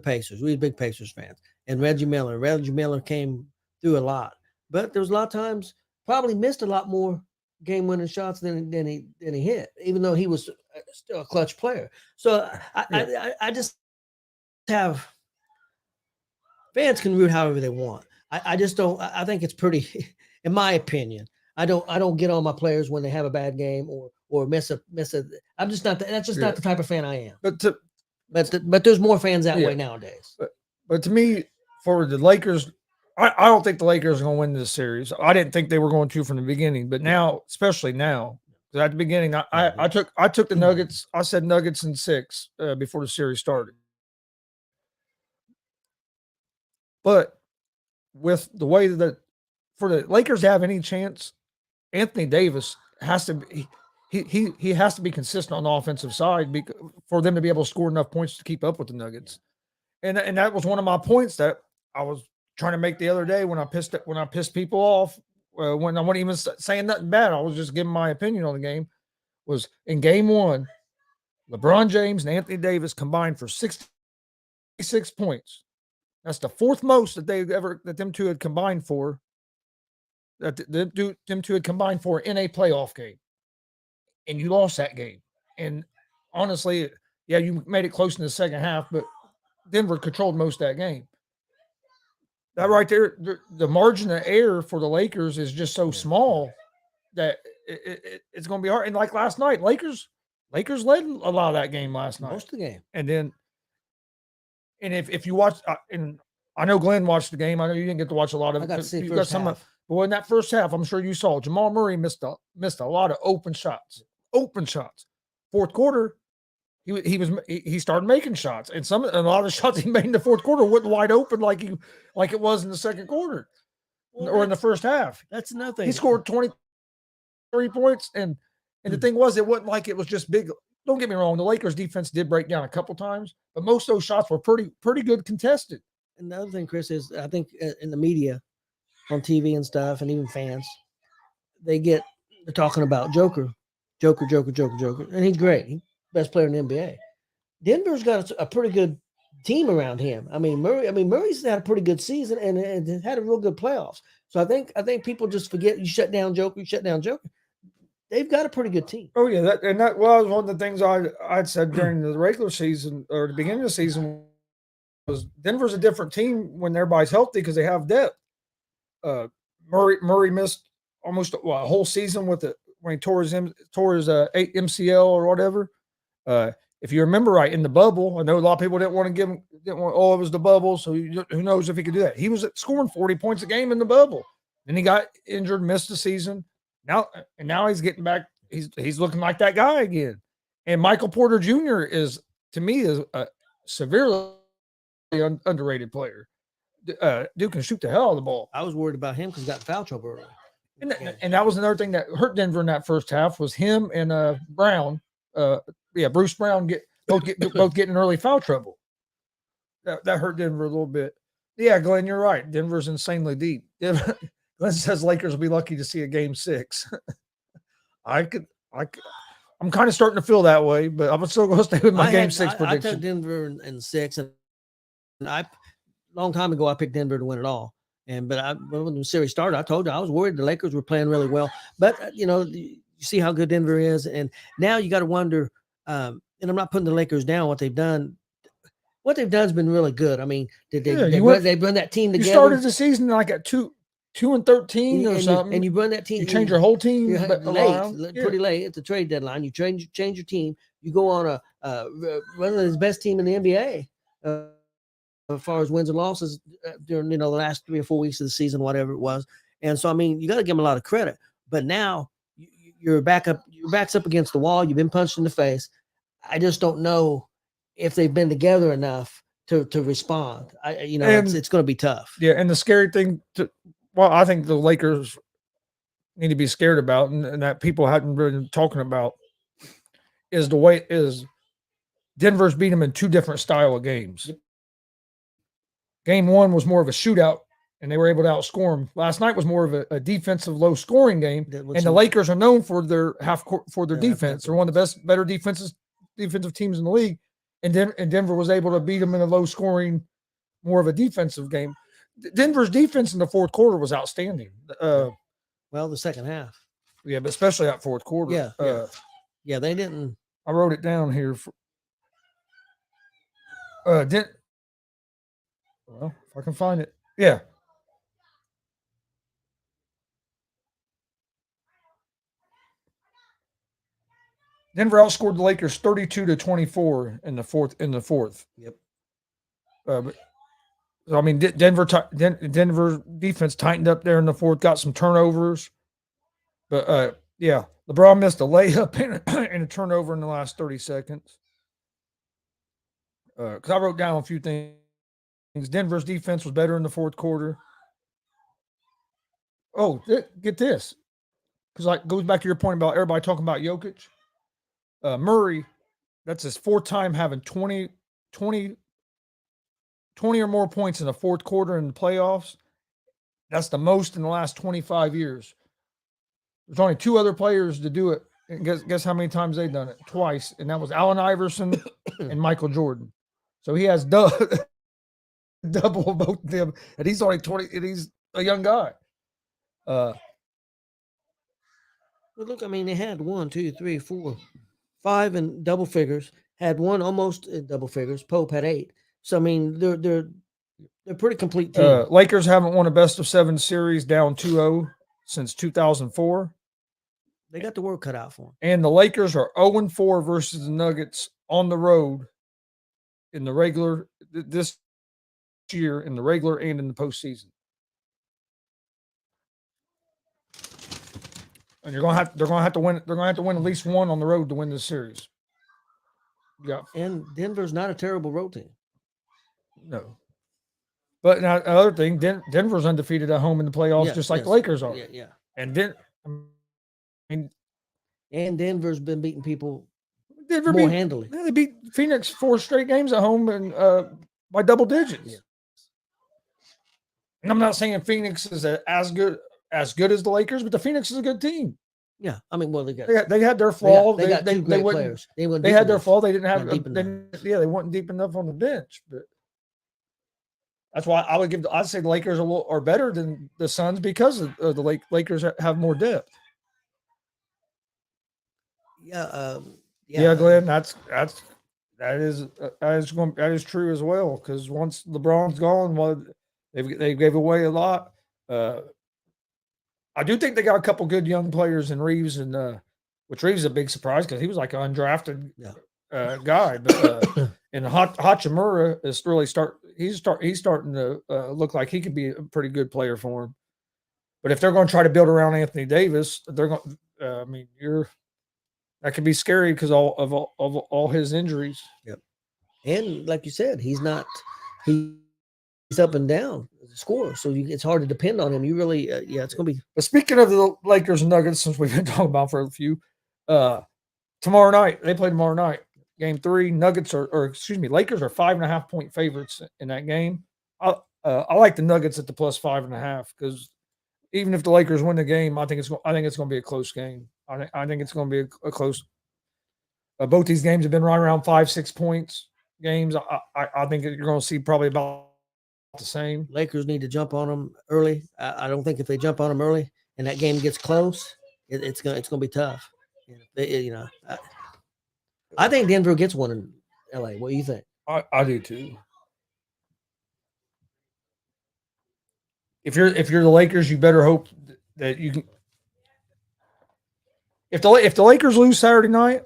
Pacers. We're big Pacers fans, and Reggie Miller. Reggie Miller came through a lot, but there was a lot of times probably missed a lot more game-winning shots than he hit, even though he was still a clutch player. So I just have fans can root however they want. I just don't. I think it's pretty, in my opinion. I don't get on my players when they have a bad game or miss a. I'm just not. That's just not the type of fan I am. But there's more fans that way nowadays. But to me, for the Lakers, I don't think the Lakers are going to win this series. I didn't think they were going to from the beginning, but now, especially now, because at the beginning, I took the Nuggets. I said Nuggets in 6 before the series started. But with the way that for the Lakers to have any chance, Anthony Davis has to be he has to be consistent on the offensive side for them to be able to score enough points to keep up with the Nuggets. And that was one of my points that I was trying to make the other day when I pissed people off, when I wasn't even saying nothing bad. I was just giving my opinion on the game. Was in game 1, LeBron James and Anthony Davis combined for 66 points. That's the 4th most that them two had combined for that them two had combined for in a playoff game, and you lost that game. And honestly, yeah, you made it close in the second half, but Denver controlled most of that game. That right there, the margin of error for the Lakers is just so small that it's going to be hard. And like last night, Lakers led a lot of that game last night, Most of the game. and then if you watch, and I know Glenn watched the game. I know you didn't get to watch a lot of I it. got to see You first some half. but in that first half, I'm sure you saw Jamal Murray missed a lot of open shots. Open shots. Fourth quarter, he started making shots, and a lot of the shots he made in the fourth quarter wasn't wide open like it was in the second quarter or in the first half. That's another thing. He scored 23 points, and the thing was, it wasn't like it was just big. Don't get me wrong, the Lakers defense did break down a couple times, but most of those shots were pretty good contested. And the other thing, Chris, is I think in the media, on TV and stuff, and even fans, they're talking about Joker, and he's great. He's best player in the NBA. Denver's got a pretty good team around him. Murray's had a pretty good season and had a real good playoffs. So I think people just forget you shut down Joker. They've got a pretty good team. Oh yeah, that was one of the things I'd said during the regular season or the beginning of the season was Denver's a different team when everybody's healthy because they have depth. Murray missed almost a whole season with it when he tore his MCL or whatever. If you remember right, in the bubble, I know a lot of people didn't want, it was the bubble, so who knows if he could do that. He was scoring 40 points a game in the bubble. Then he got injured, missed the season. Now he's getting back. He's looking like that guy again. And Michael Porter Jr. is, to me, is a severely underrated player. Dude can shoot the hell out of the ball. I was worried about him because he got in foul trouble early. And that was another thing that hurt Denver in that first half was him and Brown. Bruce Brown both getting in early foul trouble. That hurt Denver a little bit. Yeah, Glenn, you're right. Denver's insanely deep. Glenn says Lakers will be lucky to see a game 6. I'm kind of starting to feel that way, but I'm still going to stay with my game 6 prediction. I took Denver in 6, and long time ago I picked Denver to win it all. But when the series started, I told you I was worried the Lakers were playing really well. But you see how good Denver is, and now you got to wonder. And I'm not putting the Lakers down. What they've done has been really good. I mean, they've run that team together. You started the season like at 2-13 or something, and you run that team. You change your whole team pretty late at the trade deadline. You change your team. You go on one of the best team in the NBA. As far as wins and losses during the last 3 or 4 weeks of the season, whatever it was. And so, I mean, you got to give them a lot of credit. But now your back's up against the wall. You've been punched in the face. I just don't know if they've been together enough to respond. It's going to be tough. Yeah, and the scary thing, I think the Lakers need to be scared about, and that people hadn't been talking about, is the way Denver's beat them in 2 different style of games. Game 1 was more of a shootout, and they were able to outscore them. Last night was more of a defensive, low-scoring game, and the Lakers are known for their defense. They're one of the better defensive teams in the league, and Denver was able to beat them in a low-scoring, more of a defensive game. Denver's defense in the fourth quarter was outstanding. The second half. Yeah, but especially that fourth quarter. Yeah, they didn't. I wrote it down here. Well, if I can find it. Yeah. Denver outscored the Lakers 32-24 in the fourth. Yep. Denver defense tightened up there in the fourth, got some turnovers. But LeBron missed a layup and a turnover in the last 30 seconds. Because I wrote down a few things. Denver's defense was better in the fourth quarter. Oh, get this. Because goes back to your point about everybody talking about Jokic. Murray, that's his 4th time having 20 or more points in the fourth quarter in the playoffs. That's the most in the last 25 years. There's only 2 other players to do it. And guess how many times they've done it? Twice. And that was Allen Iverson and Michael Jordan. So he has double both of them. And he's only 20, and he's a young guy. Uh, Well, look, I mean, they had 1, 2, 3, 4, 5 in double figures. Had one almost in double figures. Pope had 8. So I mean, they're a pretty complete team. Lakers haven't won a best of 7 series down 2-0 since 2004. They got the work cut out for them. And the Lakers are 0-4 versus the Nuggets on the road in the regular this year, in the regular and in the postseason. And they're gonna have to win. They're gonna have to win at least one on the road to win this series. Yeah. And Denver's not a terrible road team. No. But now another thing, Denver's undefeated at home in the playoffs, just like the Lakers are. Yeah. And And Denver's been beating people Denver more handily. They beat Phoenix 4 straight games at home and by double digits. Yeah. And I'm not saying Phoenix is as good as the Lakers, but the Phoenix is a good team. Yeah, I mean, well, they had their flaw. They got two great players. They had their flaw. They didn't have. They weren't deep enough on the bench. But that's why I'd say the Lakers are better than the Suns because of the Lakers have more depth. Yeah, Glenn. That is true as well. Because once LeBron's gone, well, they gave away a lot. I do think they got a couple good young players in Reeves, and which Reeves is a big surprise because he was like an undrafted guy. But and Hachimura is really he's starting to look like he could be a pretty good player for him. But if they're going to try to build around Anthony Davis, they're going. That could be scary because of all his injuries. Yep. And like you said, he's up and down the score, so it's hard to depend on him. You really, it's going to be. But speaking of the Lakers and Nuggets, since we've been talking about for a few, tomorrow night they play tomorrow night, Game 3. Lakers are 5.5 point favorites in that game. I like the Nuggets at the plus 5.5 because even if the Lakers win the game, I think it's going to be a close game. I think it's going to be a close. Both these games have been right around 5-6 points games. I think you're going to see probably about the same. Lakers need to jump on them early. I don't think if they jump on them early and that game gets close, it's gonna be tough. I think Denver gets one in LA. What do you think? I do too. If you're the Lakers, you better hope that you can. If the Lakers lose Saturday night,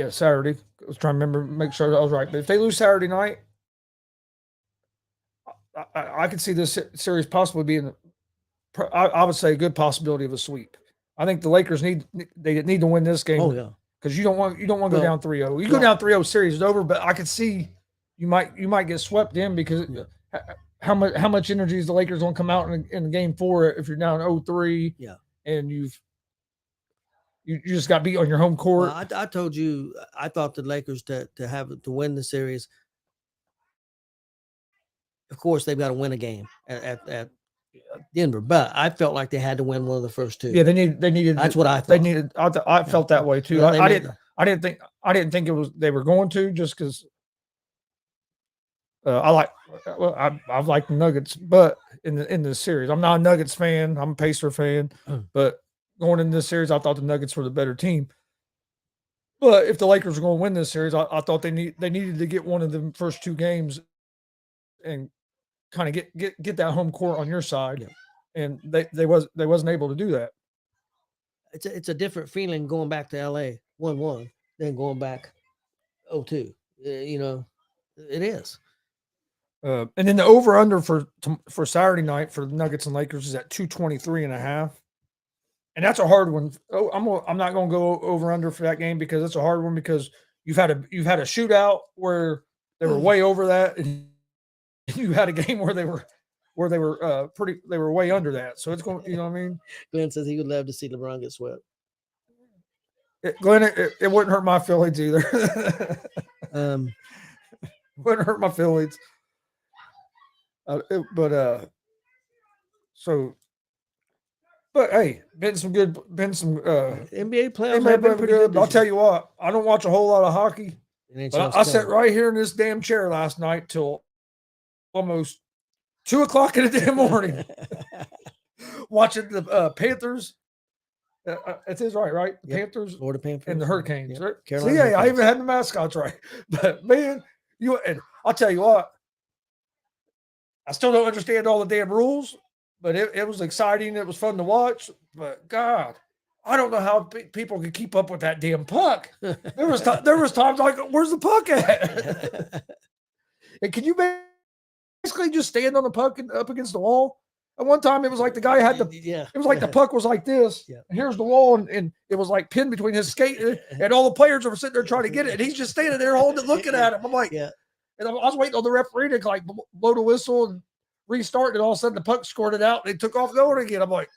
Saturday. I was trying to make sure I was right. But if they lose Saturday night, I could see this series possibly being, I would say, a good possibility of a sweep. I think the Lakers need to win this game. Oh yeah, because you don't want to go down 3-0. You go down 3-0, series is over. But I could see you might get swept in because how much energy is the Lakers going to come out in game 4 if you're down 0-3? Yeah, and you just got beat on your home court. Well, I told you I thought the Lakers to win the series. Of course, they've got to win a game at Denver, but I felt like they had to win one of the first 2. Yeah, they needed. That's what I thought. They needed. I felt that way too. I didn't think it was they were going to just because. I've liked the Nuggets, but in the series, I'm not a Nuggets fan. I'm a Pacer fan, but going into this series, I thought the Nuggets were the better team. But if the Lakers were going to win this series, I thought they needed to get one of the first 2 games and kind of get that home court on your side, and they wasn't able to do that. It's a different feeling going back to LA 1-1 than going back 0-2. It is. And then the over under for Saturday night for the Nuggets and Lakers is at 223.5. And that's a hard one. Oh, I'm not going to go over under for that game because it's a hard one because you've had a shootout where they were way over that, and you had a game where they were way under that. So it's going, you know what I mean? Glenn says he would love to see LeBron get swept. Glenn, it wouldn't hurt my feelings either. Wouldn't hurt my feelings. But hey, been some NBA playoffs. Been pretty good. I'll tell you what, I don't watch a whole lot of hockey. But I sat right here in this damn chair last night till almost 2:00 in the damn morning. watching the Panthers. It is right? The Yep. Panthers Florida Panthers and the Hurricanes. Yep. Right? Carolina See, I Hurricanes. even had the mascots right. But man, and I'll tell you what, I still don't understand all the damn rules, but it was exciting. It was fun to watch. But God, I don't know how people can keep up with that damn puck. There was times like, where's the puck at? And can you basically just stand on the puck and up against the wall? At one time, it was like the guy had the. Yeah. It was like the puck was like this. Yeah. And here's the wall, and it was like pinned between his skate, and all the players were sitting there trying to get it, and he's just standing there holding it, looking at him. I'm like, Yeah. And I was waiting on the referee to like blow the whistle and restart, and all of a sudden the puck scored it out, and they took off going again. I'm like,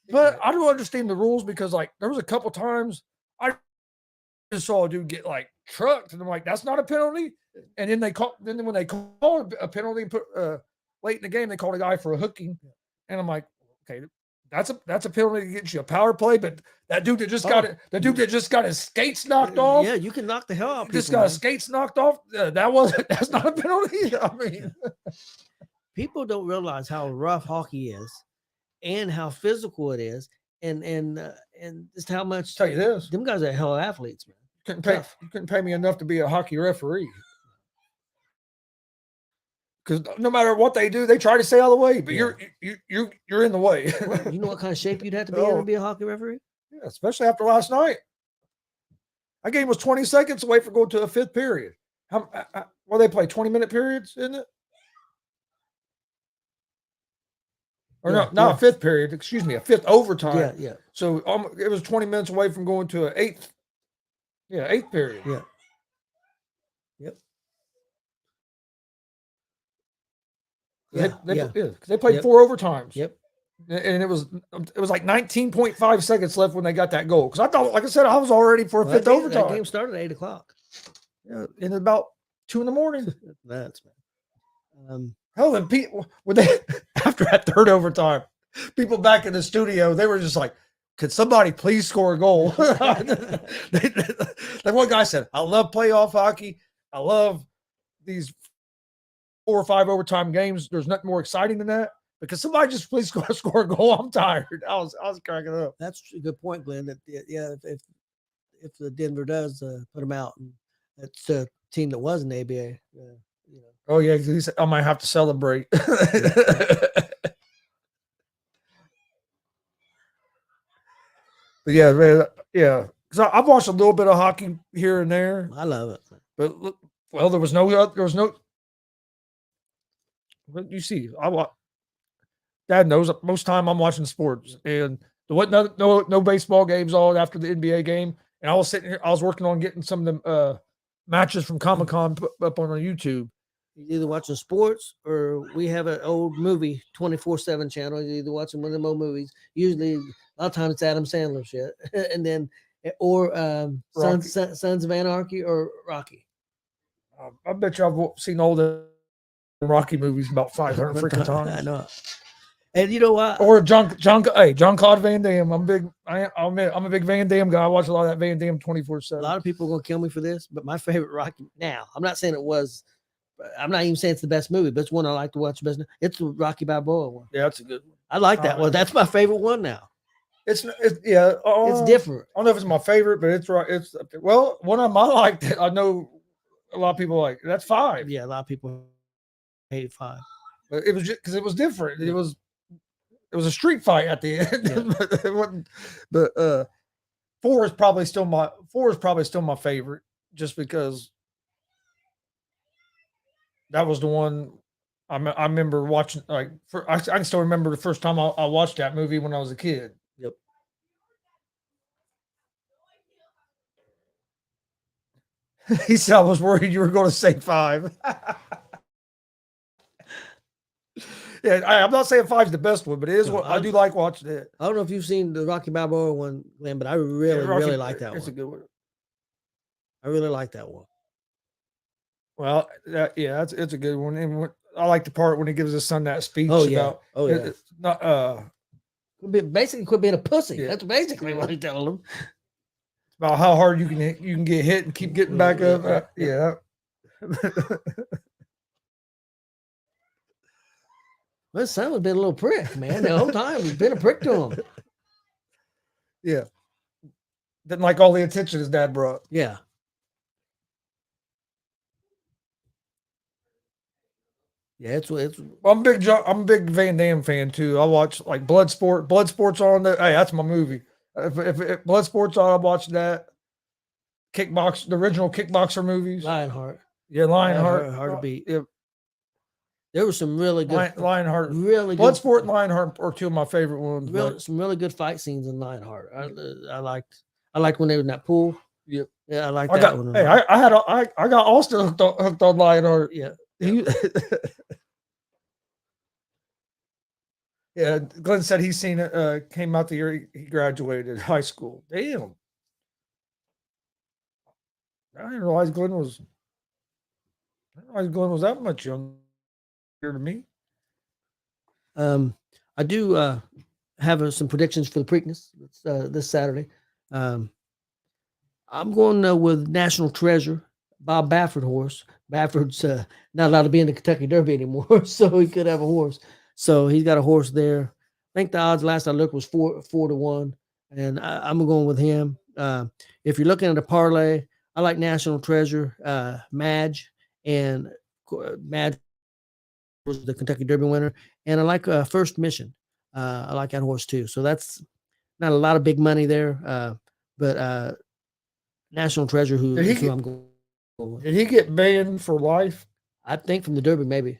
but I don't understand the rules because like there was a couple times I just saw a dude get like trucked, and I'm like, that's not a penalty. And then when they called a penalty, late in the game, they called a guy for a hooking, and I'm like, okay, that's a penalty to get you a power play, but that dude that just got his skates knocked off. Yeah, you can knock the hell out of people. Just got his skates knocked off. That's not a penalty. I mean, people don't realize how rough hockey is, and how physical it is, and just how much. I'll tell you this: them guys are hell of athletes, man. You couldn't pay me enough to be a hockey referee. Because no matter what they do, they try to stay out of the way, but you're in the way. Well, you know what kind of shape you'd have to be in to be a hockey referee? Yeah, especially after last night. That game was 20 seconds away from going to a fifth period. Well, they play 20-minute periods, isn't it? Or not a fifth period. Excuse me, a fifth overtime. Yeah. So it was 20 minutes away from going to an eighth. Yeah, eighth period. Yeah. Yep. They played 4 overtimes. Yep. And it was like 19.5 seconds left when they got that goal. Because I thought, like I said, I was all ready for a fifth overtime. That game started at 8:00. Yeah, and about 2 a.m. That's man. Hell, then after that third overtime, people back in the studio, they were just like, "Could somebody please score a goal?" That one guy said, "I love playoff hockey. I love these 4 or 5 overtime games. There's nothing more exciting than that. Because somebody just please score a goal. I'm tired." I was cracking up. That's a good point, Glenn. That if the Denver does put them out, and it's a team that was in the ABA. Oh yeah, he said I might have to celebrate. But yeah, man, yeah. Because I've watched a little bit of hockey here and there. I love it. But well, there was no. What you see, Dad knows most time I'm watching sports, and there wasn't no baseball games all after the NBA game. And I was sitting here, I was working on getting some of them matches from Comic-Con put up on YouTube. You're either watching sports or we have an old movie 24/7 channel. You're either watching one of them old movies. Usually, a lot of times it's Adam Sandler shit, and then Sons of Anarchy or Rocky. I bet you I've seen all the Rocky movies about 500 freaking times. I know. And you know what? Or Jean-Claude Van Damme. I'm a big Van Damme guy. I watch a lot of that Van Damme 24/7. A lot of people are gonna kill me for this, but my favorite Rocky now. I'm not saying it was. I'm not even saying it's the best movie, but it's one I like to watch. Best. It's the Rocky Balboa one. Yeah, that's a good one. I like that one. That's my favorite one now. It's different. I don't know if it's my favorite, but it's right. It's one of them I like that I know a lot of people like. That's 5. Yeah, a lot of people hate 5. But it was just because it was different. Yeah. It was a street fight at the end. Yeah. It wasn't, but 4 is probably still my favorite, just because that was the one I remember watching. Like I can still remember the first time I watched that movie when I was a kid. Yep. He said I was worried you were going to say 5. Yeah, I'm not saying 5 is the best one, but it is what I do like watching it. I don't know if you've seen the Rocky Balboa one, Glenn, but I really like that one. It's a good one. I really like that one. Well, it's a good one. And I like the part when he gives his son that speech about. It's not basically quit being a pussy. Yeah. That's basically what he's telling him. It's about how hard you can get hit and keep getting back up. Yeah. Well, his son was been a little prick, man. The whole time he's been a prick to him. Yeah. Didn't like all the attention his dad brought. Yeah. Yeah, it's Well, I'm a big Van Damme fan too. I watch like Bloodsport. Bloodsport's on there. Hey, that's my movie. If Bloodsport's on, I watch that. The original Kickboxer movies. Lionheart. Yeah, Lionheart. Hard to beat. Yeah, There were some really good Lionheart. really good Bloodsport and Lionheart are two of my favorite ones. some really good fight scenes in Lionheart. I liked when they were in that pool. Yep. Yeah, I like that one. Hey, I got Austin hooked on Lionheart. Yeah. Yeah, Glenn said he's seen it. Came out the year he graduated high school. Damn, I didn't realize Glenn was. I didn't realize Glenn was that much younger than me. I do have some predictions for the Preakness this Saturday. I'm going with National Treasure, Bob Baffert horse. Baffert's not allowed to be in the Kentucky Derby anymore, so he could have a horse. So he's got a horse there. I think the odds last I looked was 4-1, and I'm going with him. If you're looking at a parlay, I like National Treasure, Madge, and Madge was the Kentucky Derby winner, and I like First Mission. I like that horse too. So that's not a lot of big money there, but National Treasure, who I'm going with. Did he get banned for life? I think from the Derby, maybe.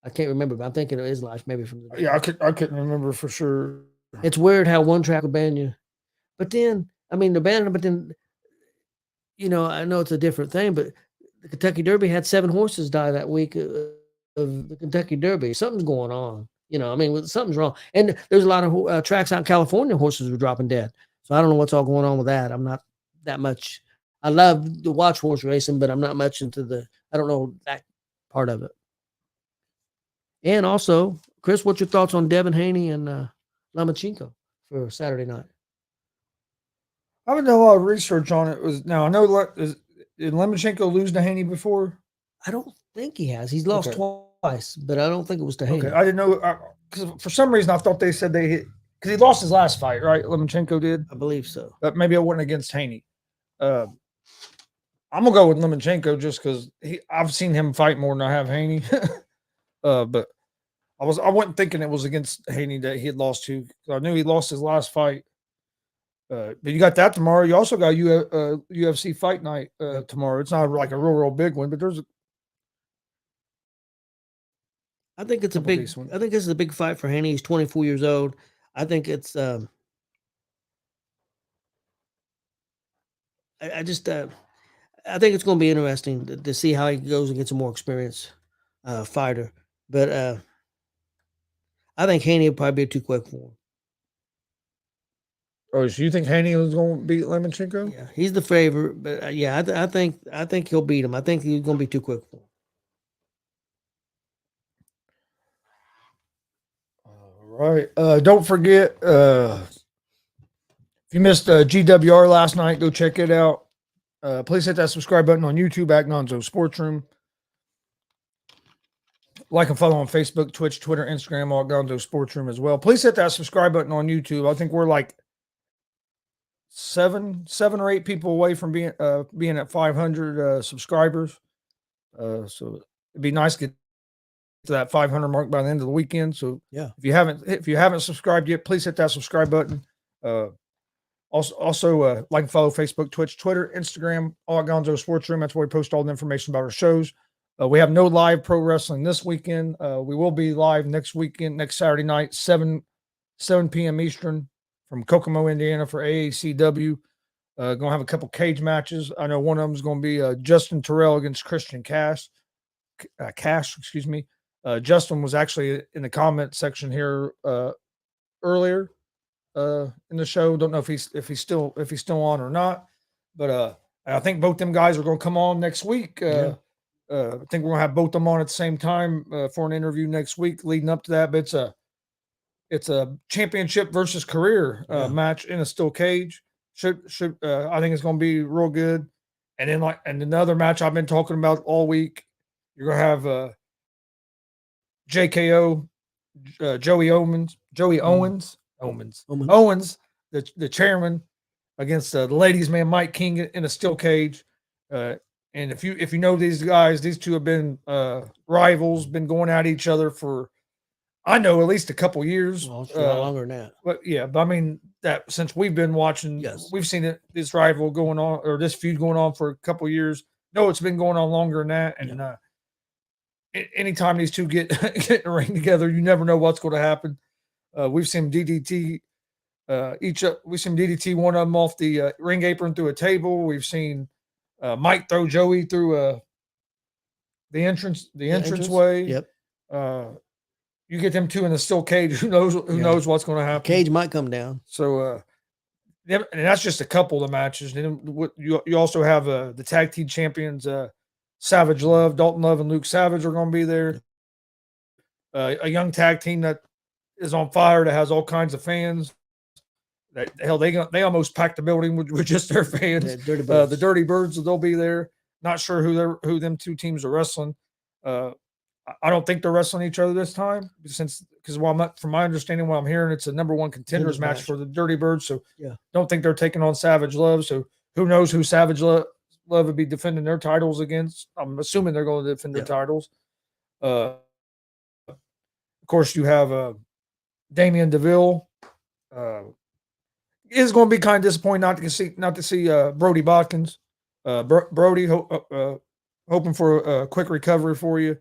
I can't remember, but I'm thinking it is life, maybe from the Derby. Yeah, I couldn't remember for sure. It's weird how one track will ban you, but then they're banning them, but then I know it's a different thing, but the Kentucky Derby had 7 horses die that week of the Kentucky Derby. Something's going on. Something's wrong. And there's a lot of tracks out in California, horses were dropping dead. So I don't know what's all going on with that. I'm not that much. I love to watch horse racing, but I'm not much into I don't know that part of it. And also, Chris, what's your thoughts on Devin Haney and Lomachenko for Saturday night? I haven't done a lot of research on it. I know did Lomachenko lose to Haney before? I don't think he has. He's lost twice, but I don't think it was to Haney. Okay, I didn't know because for some reason I thought they said they hit because he lost his last fight, right? Lomachenko did. I believe so. But maybe it wasn't against Haney. I'm gonna go with Lomachenko just because I've seen him fight more than I have Haney. But I wasn't thinking it was against Haney that he had lost to. I knew he lost his last fight. But you got that tomorrow. You also got UFC fight night tomorrow. It's not like a real big one, but there's I think it's a big. I think this is a big fight for Haney. He's 24 years old. I think it's. I just. I think it's going to be interesting to see how he goes against a more experienced fighter. But I think Haney will probably be too quick for him. Oh, so you think Haney was going to beat Lomachenko? Yeah, he's the favorite, but I think he'll beat him. I think he's going to be too quick for him. Right. Don't forget, if you missed GWR last night, go check it out. Please hit that subscribe button on YouTube, Agnonzo Sports Room. Like and follow on Facebook, Twitch, Twitter, Instagram, Agnonzo Sports Room as well. Please hit that subscribe button on YouTube. I think we're like seven or 8 people away from being at 500 subscribers. So it'd be nice to get to that 500 mark by the end of the weekend. So yeah, if you haven't subscribed yet, please hit that subscribe button. Also like and follow Facebook, Twitch, Twitter, Instagram, all at Gonzo Sports Room. That's where we post all the information about our shows. We have no live pro wrestling this weekend. We will be live next Saturday night, 7 p.m. Eastern from Kokomo, Indiana for AACW. Gonna have a couple cage matches. I know one of them is going to be Justin Terrell against Christian Cash. Excuse me. Justin was actually in the comment section here earlier in the show. Don't know if he's still on or not, but I think both them guys are going to come on next week. I think we're going to have both them on at the same time for an interview next week leading up to that. But it's a championship versus career match in a steel cage. Should I think it's going to be real good. And then another match I've been talking about all week. You're going to have JKO, Joey Owens, the chairman, against the ladies' man Mike King in a steel cage. And if you know these guys, these two have been rivals, been going at each other for, I know, at least a couple years. Well, it's a lot longer than that. But yeah, but I mean that since we've been watching, Yes. we've seen this rival going on, or this feud going on for a couple years. No, it's been going on longer than that. And anytime these two get in the ring together, you never know what's going to happen. We've seen DDT we've seen DDT one of them off the ring apron through a table. We've seen Mike throw Joey through the entranceway. Yep. You get them two in a steel cage. Who knows what's going to happen? Cage might come down. So, and that's just a couple of the matches. Then you also have the tag team champions, Savage Love, Dalton Love, and Luke Savage are going to be there. A young tag team that is on fire, that has all kinds of fans. They almost packed the building with just their fans. The Dirty Birds, they'll be there. Not sure who them two teams are wrestling. I don't think they're wrestling each other this time, because from my understanding, what I'm hearing, it's a number one contenders match for the Dirty Birds. So don't think they're taking on Savage Love. So who knows who Savage Love would be defending their titles against? I'm assuming they're going to defend their titles. Of course, you have Damian DeVille. It's going to be kind of disappointing not to see Brody Botkins. Brody, hoping for a quick recovery for you.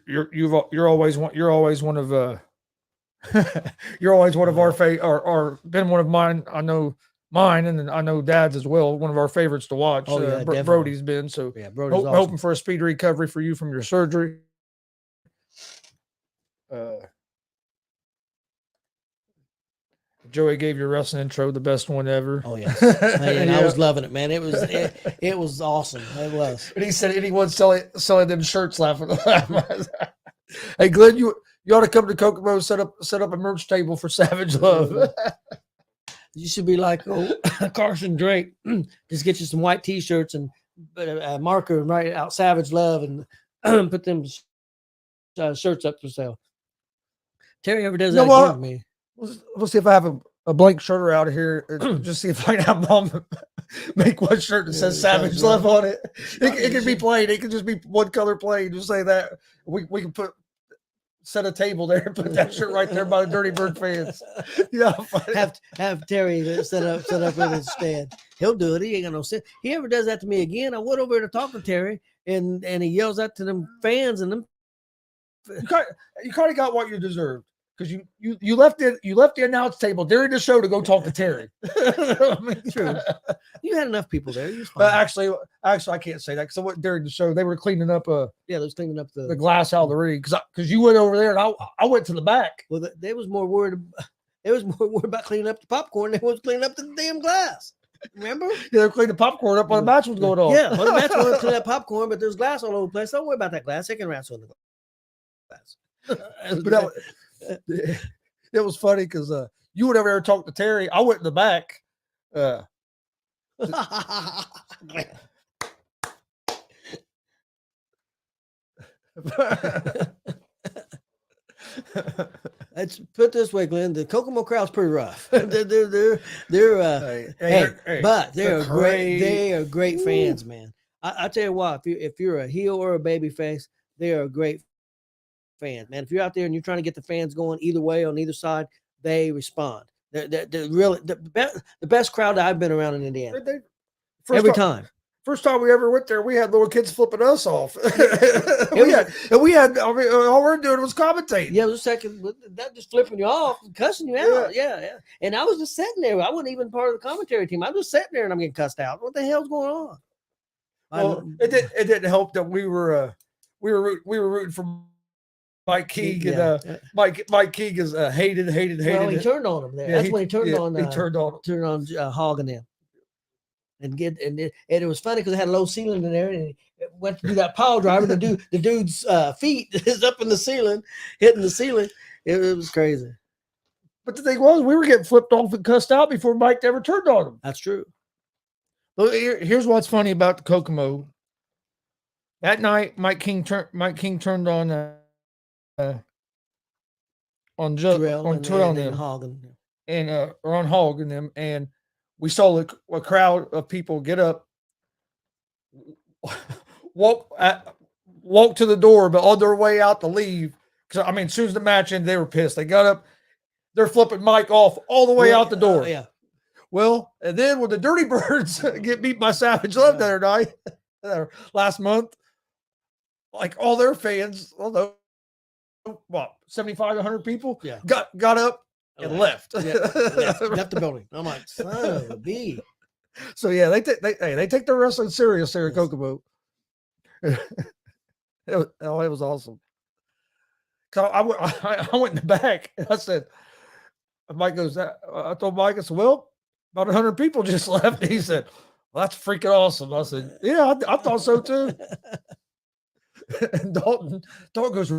You're always one of our or been one of mine. I know mine, and I know Dad's as well. One of our favorites to watch. Brody's been so. Yeah, Brody's awesome. Hoping for a speedy recovery for you from your surgery. Joey gave your wrestling intro the best one ever. Oh yeah, man, I was loving it, man. It was awesome. It was. And he said anyone selling them shirts laughing. Hey Glenn, you ought to come to Kokomo, set up a merch table for Savage Love. You should be like Carson Drake. Just get you some white T-shirts and a marker and write out Savage Love and put them shirts up for sale. Terry ever does that again with me. We'll see if I have a blank shirt out of here. Just see if I can have Mom make one shirt that says Savage Love on it. It can be plain. It can just be one color plain. Just say that. We can set a table there and put that shirt right there by the Dirty Bird fans. Yeah, have Terry set up with his stand. He'll do it. He ain't got no sense. He ever does that to me again, I went over there to talk to Terry, and he yells out to them fans and them. You kind of got what you deserved. Because you left the announce table during the show to go talk to Terry. I mean, true. You had enough people there. But actually, I can't say that because I went during the show. They were cleaning up. They was cleaning up the glass out of the ring because you went over there and I went to the back. Well, they was more worried. They was more worried about cleaning up the popcorn than was cleaning up the damn glass. Remember? Yeah, they were cleaning the popcorn up while the match was going on. Yeah, well, the match was cleaning up popcorn, but there's glass all over the place. Don't worry about that glass. They can wrestle in the glass. But it was funny because you went over there and talked to Terry. I went in the back. Let's put it this way, Glenn. The Kokomo crowd's pretty rough. But they're great. They are great fans, man. I tell you what, if you're a heel or a baby face, they are great fans, man. If you're out there and you're trying to get the fans going either way on either side, they respond. They're really the best crowd that I've been around in Indiana. Every time. First time we ever went there, we had little kids flipping us off. we had. I mean, all we're doing was commentating. Yeah, it was a second. That just flipping you off, and cussing you out. Yeah. And I was just sitting there. I wasn't even part of the commentary team. I was just sitting there, and I'm getting cussed out. What the hell's going on? Well, it didn't help that we were rooting for Mike Keeg, and Mike Keeg is hated. Well, he turned on him there. That's when he turned on. He turned on Hogg and them. And it was funny because it had a low ceiling in there, and he went to do that pile driver. The dude's feet is up in the ceiling, hitting the ceiling. It was crazy. But the thing was, we were getting flipped off and cussed out before Mike ever turned on him. That's true. But here's what's funny about the Kokomo. That night, Mike King turned on on Terrell on and, Terrell and and them, Hogan. and or on Hog and them, and we saw a crowd of people get up, walk walk to the door, but on their way out to leave. Because I mean, as soon as the match ended, they were pissed. They got up, they're flipping Mike off all the way out the door. Yeah. Well, and then when the Dirty Birds get beat by Savage Love the other night, last month, like all their fans, although what 75 to 100 people, got up and left. Left the building. I'm like, son of a bee. So yeah, they take their wrestling serious there at Kokomo. It was awesome. So I went in the back and I said, Mike goes, I told Mike, I said, well, about 100 people just left. He said, well, that's freaking awesome. I said, yeah, I thought so too. And Dalton goes,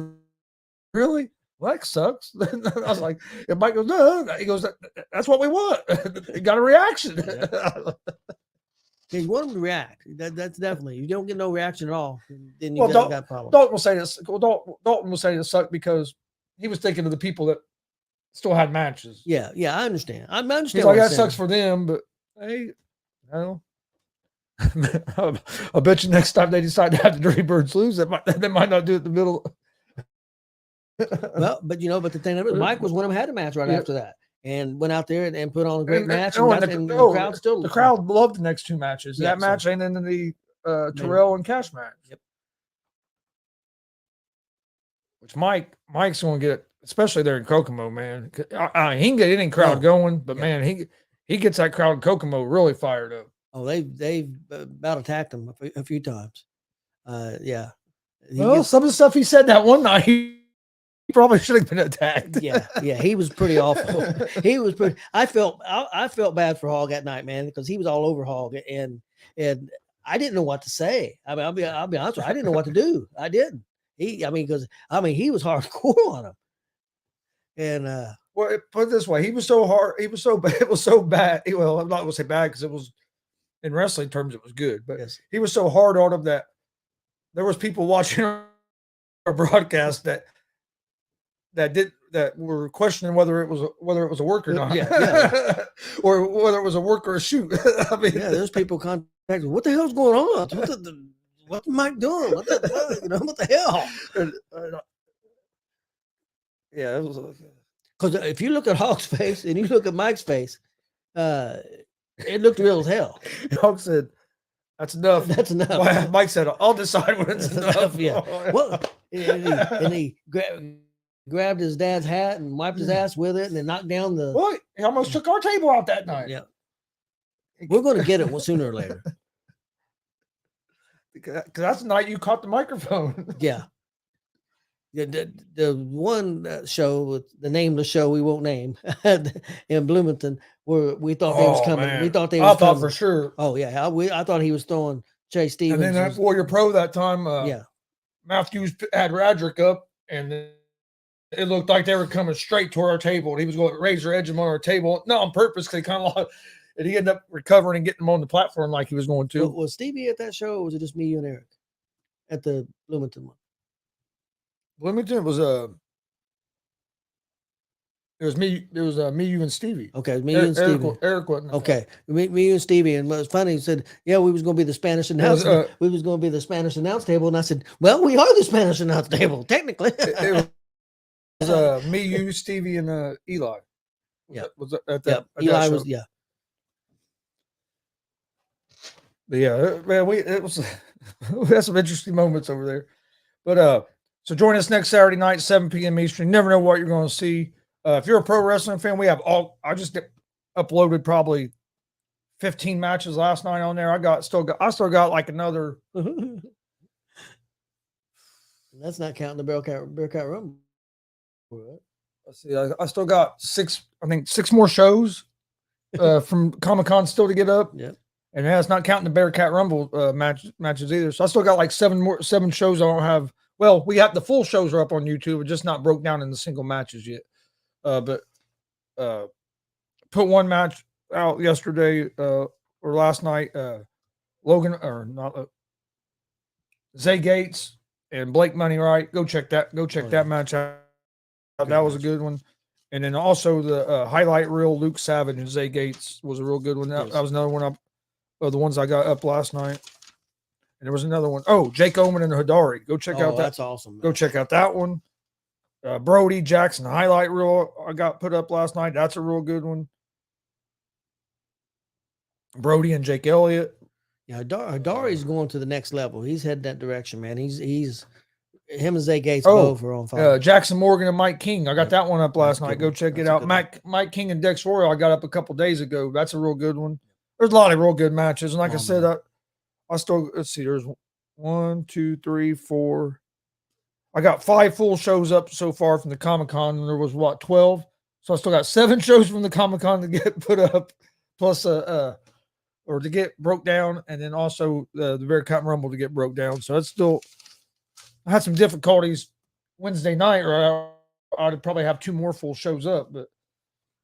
really? Well, that sucks. I was like, and Mike goes, no. He goes, that's what we want. You got a reaction. Yeah, you want them to react. That's definitely. You don't get no reaction at all, then you got a problem. Dalton will say this. Dalton will say this sucked because he was thinking of the people that still had matches. Yeah, I understand. I understand. He's like, that sucks for them, but hey, no. I bet you next time they decide to have the Dirty Birds lose, they might not do it in the middle. Well, but the thing of it, Mike was one of them had a match right after that, and went out there and put on a great match. The crowd loved the next two matches. That match and then the Terrell and Cash match. Yep. Which Mike's going to get, especially there in Kokomo, man. He can get any crowd going, but man, he gets that crowd in Kokomo really fired up. Oh, they've about attacked him a few times. Yeah. Some of the stuff he said that one night, he probably should have been attacked. Yeah, he was pretty awful. He was pretty. I felt bad for Hog that night, man, because he was all over Hog, and I didn't know what to say. I mean, I'll be honest with you, I didn't know what to do. I didn't. He was hardcore on him, and well, put it this way, he was so hard. He was so bad. It was so bad. Well, I'm not going to say bad because it was, in wrestling terms, it was good, but he was so hard on him that there was people watching our broadcast that were questioning whether it was a work or not, or whether it was a work or a shoot. I mean, there's people contacting. What the hell's going on? What's Mike doing? What the hell? Yeah, it was because if you look at Hawk's face and you look at Mike's face, it looked real as hell. Hawk said, "That's enough." That's enough. Well, Mike said, "I'll decide when it's enough." Yeah. Well, and he grabbed his dad's hat and wiped his ass with it, and then knocked down the. Well, he almost took our table out that night. Yeah. We're going to get it sooner or later. Because that's the night you caught the microphone. Yeah. The one show with the nameless show we won't name in Bloomington, where we thought they was coming. Man. We thought they was coming. For sure. Oh yeah, I thought he was throwing Chase Stevens. And then that Warrior Pro that time, Matthews had Radrick up, and it looked like they were coming straight toward our table, and he was going to razor edge him on our table, not on purpose, because he kind of lost. And he ended up recovering and getting him on the platform like he was going to. Was Stevie at that show, or was it just me, you, and Eric at the Bloomington one? Bloomington was it was me. It was me, you, and Stevie. Okay, me, you, and Stevie. Eric wasn't. Okay, me, you, and Stevie. And what was funny, he said, "Yeah, we was going to be the Spanish announce. We was going to be the Spanish announce table." And I said, "Well, we are the Spanish announce table, technically." It was me, you, Stevie, and Eli. Yeah, was at that? Eli was But yeah, man, we had some interesting moments over there. But so join us next Saturday night, 7 p.m. Eastern. You never know what you're going to see. If you're a pro wrestling fan, we have I just uploaded probably 15 matches last night on there. I still got like another. That's not counting the Bearcat Rumble. Let's see. I still got 6 more shows from Comic-Con still to get up. Yep. And that's not counting the Bearcat Rumble matches either. So I still got like 7 shows I don't have. Well, we have the full shows are up on YouTube, just not broke down in the single matches yet. But put one match out yesterday or last night. Logan or not Zay Gates and Blake Moneyright. Go check that. Go check that match out. That was a good one. And then also the highlight reel, Luke Savage and Zay Gates was a real good one. That was another one up of the ones I got up last night. And there was another one. Oh, Jake Oman and Hidari. Go check out that. That's awesome. Man. Go check out that one. Brody Jackson highlight reel I got put up last night. That's a real good one. Brody and Jake Elliott. Yeah, Hidari's going to the next level. He's heading that direction, man. He's him and Zay Gates both are on fire. Jackson Morgan and Mike King. I got that one up last night. Go check it out. Mike King and Dex Royal I got up a couple days ago. That's a real good one. There's a lot of real good matches. And like I said, I still, let's see, there's 1, 2, 3, 4. I got 5 full shows up so far from the Comic-Con, and there was, 12? So I still got 7 shows from the Comic-Con to get put up, plus or to get broke down, and then also the Bear Cotton Rumble to get broke down. So that's still, I had some difficulties Wednesday night, or I'd probably have 2 more full shows up, but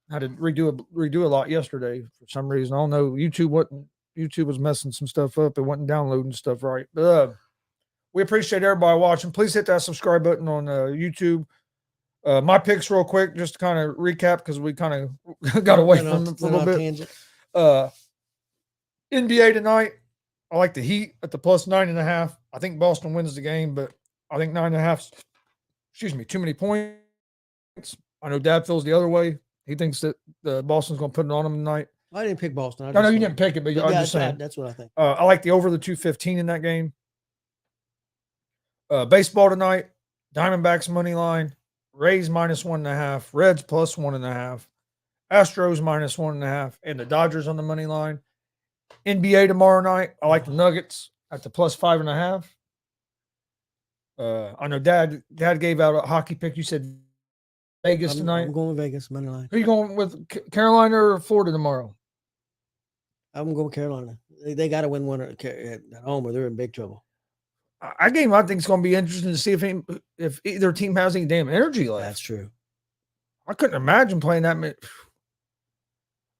I had to redo a lot yesterday for some reason. I don't know. YouTube was messing some stuff up. It wasn't downloading stuff right. But we appreciate everybody watching. Please hit that subscribe button on YouTube. My picks real quick, just to kind of recap, because we kind of got away from them for a little bit. NBA tonight, I like the Heat at the plus 9.5. I think Boston wins the game, but I think 9.5, too many points. I know Dad feels the other way. He thinks that Boston's going to put it on them tonight. I didn't pick Boston. No, you didn't pick it, but I'm just saying. That's what I think. I like the over the 215 in that game. Baseball tonight, Diamondbacks money line, Rays minus 1.5, Reds plus 1.5, Astros minus 1.5, and the Dodgers on the money line. NBA tomorrow night, I like the Nuggets at the plus 5.5. I know Dad gave out a hockey pick. You said Vegas tonight. I'm going with Vegas money line. Who are you going with, Carolina or Florida tomorrow? I'm going with Carolina. They got to win one at home, or they're in big trouble. Our game, I think, is going to be interesting to see if either team has any damn energy left. That's true. I couldn't imagine playing that many.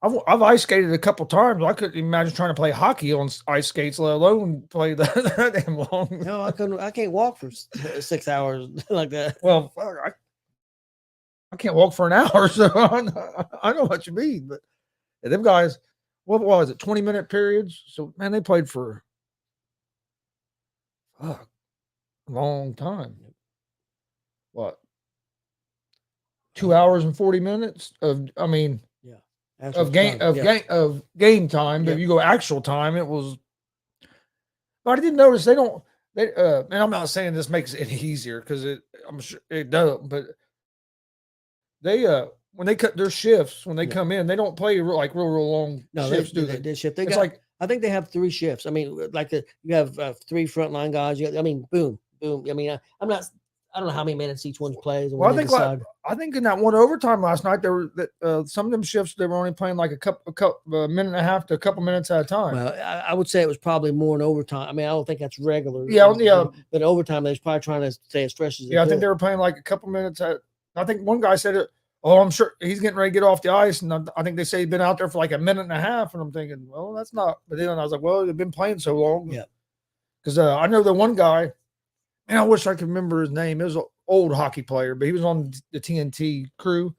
I've ice skated a couple times. I couldn't imagine trying to play hockey on ice skates, let alone play that damn long. No, I couldn't. I can't walk for 6 hours like that. Well, I can't walk for an hour, so I know what you mean. But them guys, what was it, 20-minute periods? So, man, they played for a long time. What? 2 hours and 40 minutes of game time. But if you go actual time, it was. But I didn't notice and I'm not saying this makes it any easier, because I'm sure it doesn't. But they when they cut their shifts, when they come in, they don't play real long shifts. They shift. I think they have 3 shifts. I mean, you have 3 frontline guys. Boom. I don't know how many minutes each one plays. Well, I think in that one overtime last night, there were some of them shifts, they were only playing like a minute and a half to a couple minutes at a time. Well, I would say it was probably more in overtime. I mean, I don't think that's regular. Yeah. But overtime, they was probably trying to stay as fresh as they could. I think they were playing like a couple minutes. I think one guy said it. Oh, I'm sure he's getting ready to get off the ice, and I think they say he'd been out there for like a minute and a half. And I'm thinking, well, that's not. But then I was like, well, they've been playing so long. Yeah. Because I know the one guy, and I wish I could remember his name. It was an old hockey player, but he was on the TNT crew.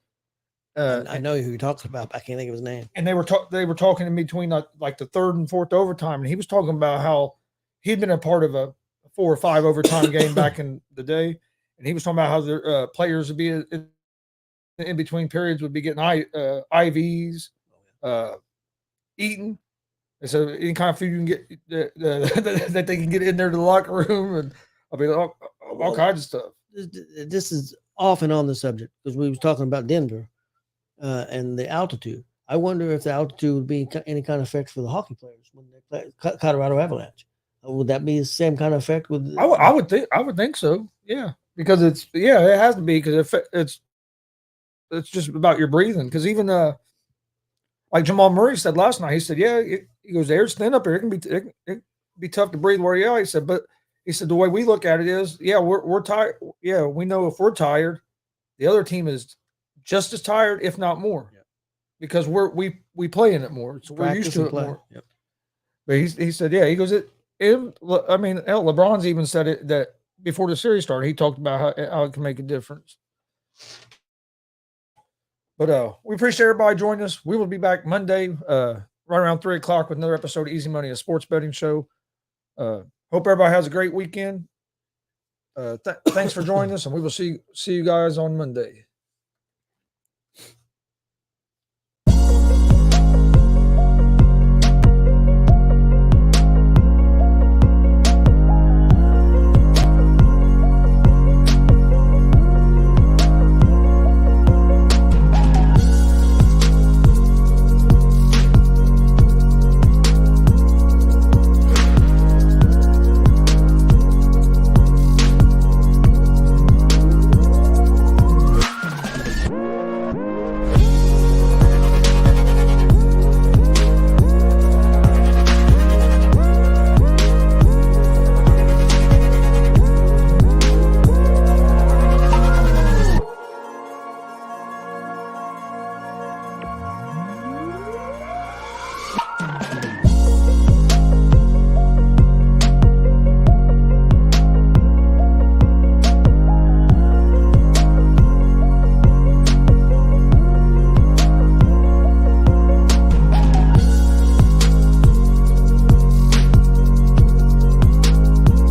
I know who he talks about, but I can't think of his name. And they were talking in between like the 3rd and 4th overtime, and he was talking about how he'd been a part of a 4 or 5 overtime game back in the day, and he was talking about how the players would be in between periods would be getting IVs, eating. And so any kind of food you can get that they can get in there to the locker room, and all kinds of stuff. This is off and on the subject, because we was talking about Denver and the altitude. I wonder if the altitude would be any kind of effect for the hockey players when they play Colorado Avalanche. Would that be the same kind of effect? I would think so. Yeah, because it has to be, because it's just about your breathing. Because even like Jamal Murray said last night, he said, he goes, the air's thin up here. It can be tough to breathe where you are. He said, but he said, the way we look at it is, we're tired. Yeah, we know if we're tired, the other team is just as tired, if not more, because we play in it more. So we're used to it more. Yep. But he said, he goes, LeBron's even said it, that before the series started, he talked about how it can make a difference. But we appreciate everybody joining us. We will be back Monday, right around 3:00 with another episode of Easy Money, a sports betting show. Hope everybody has a great weekend. Thanks for joining us, and we will see you guys on Monday.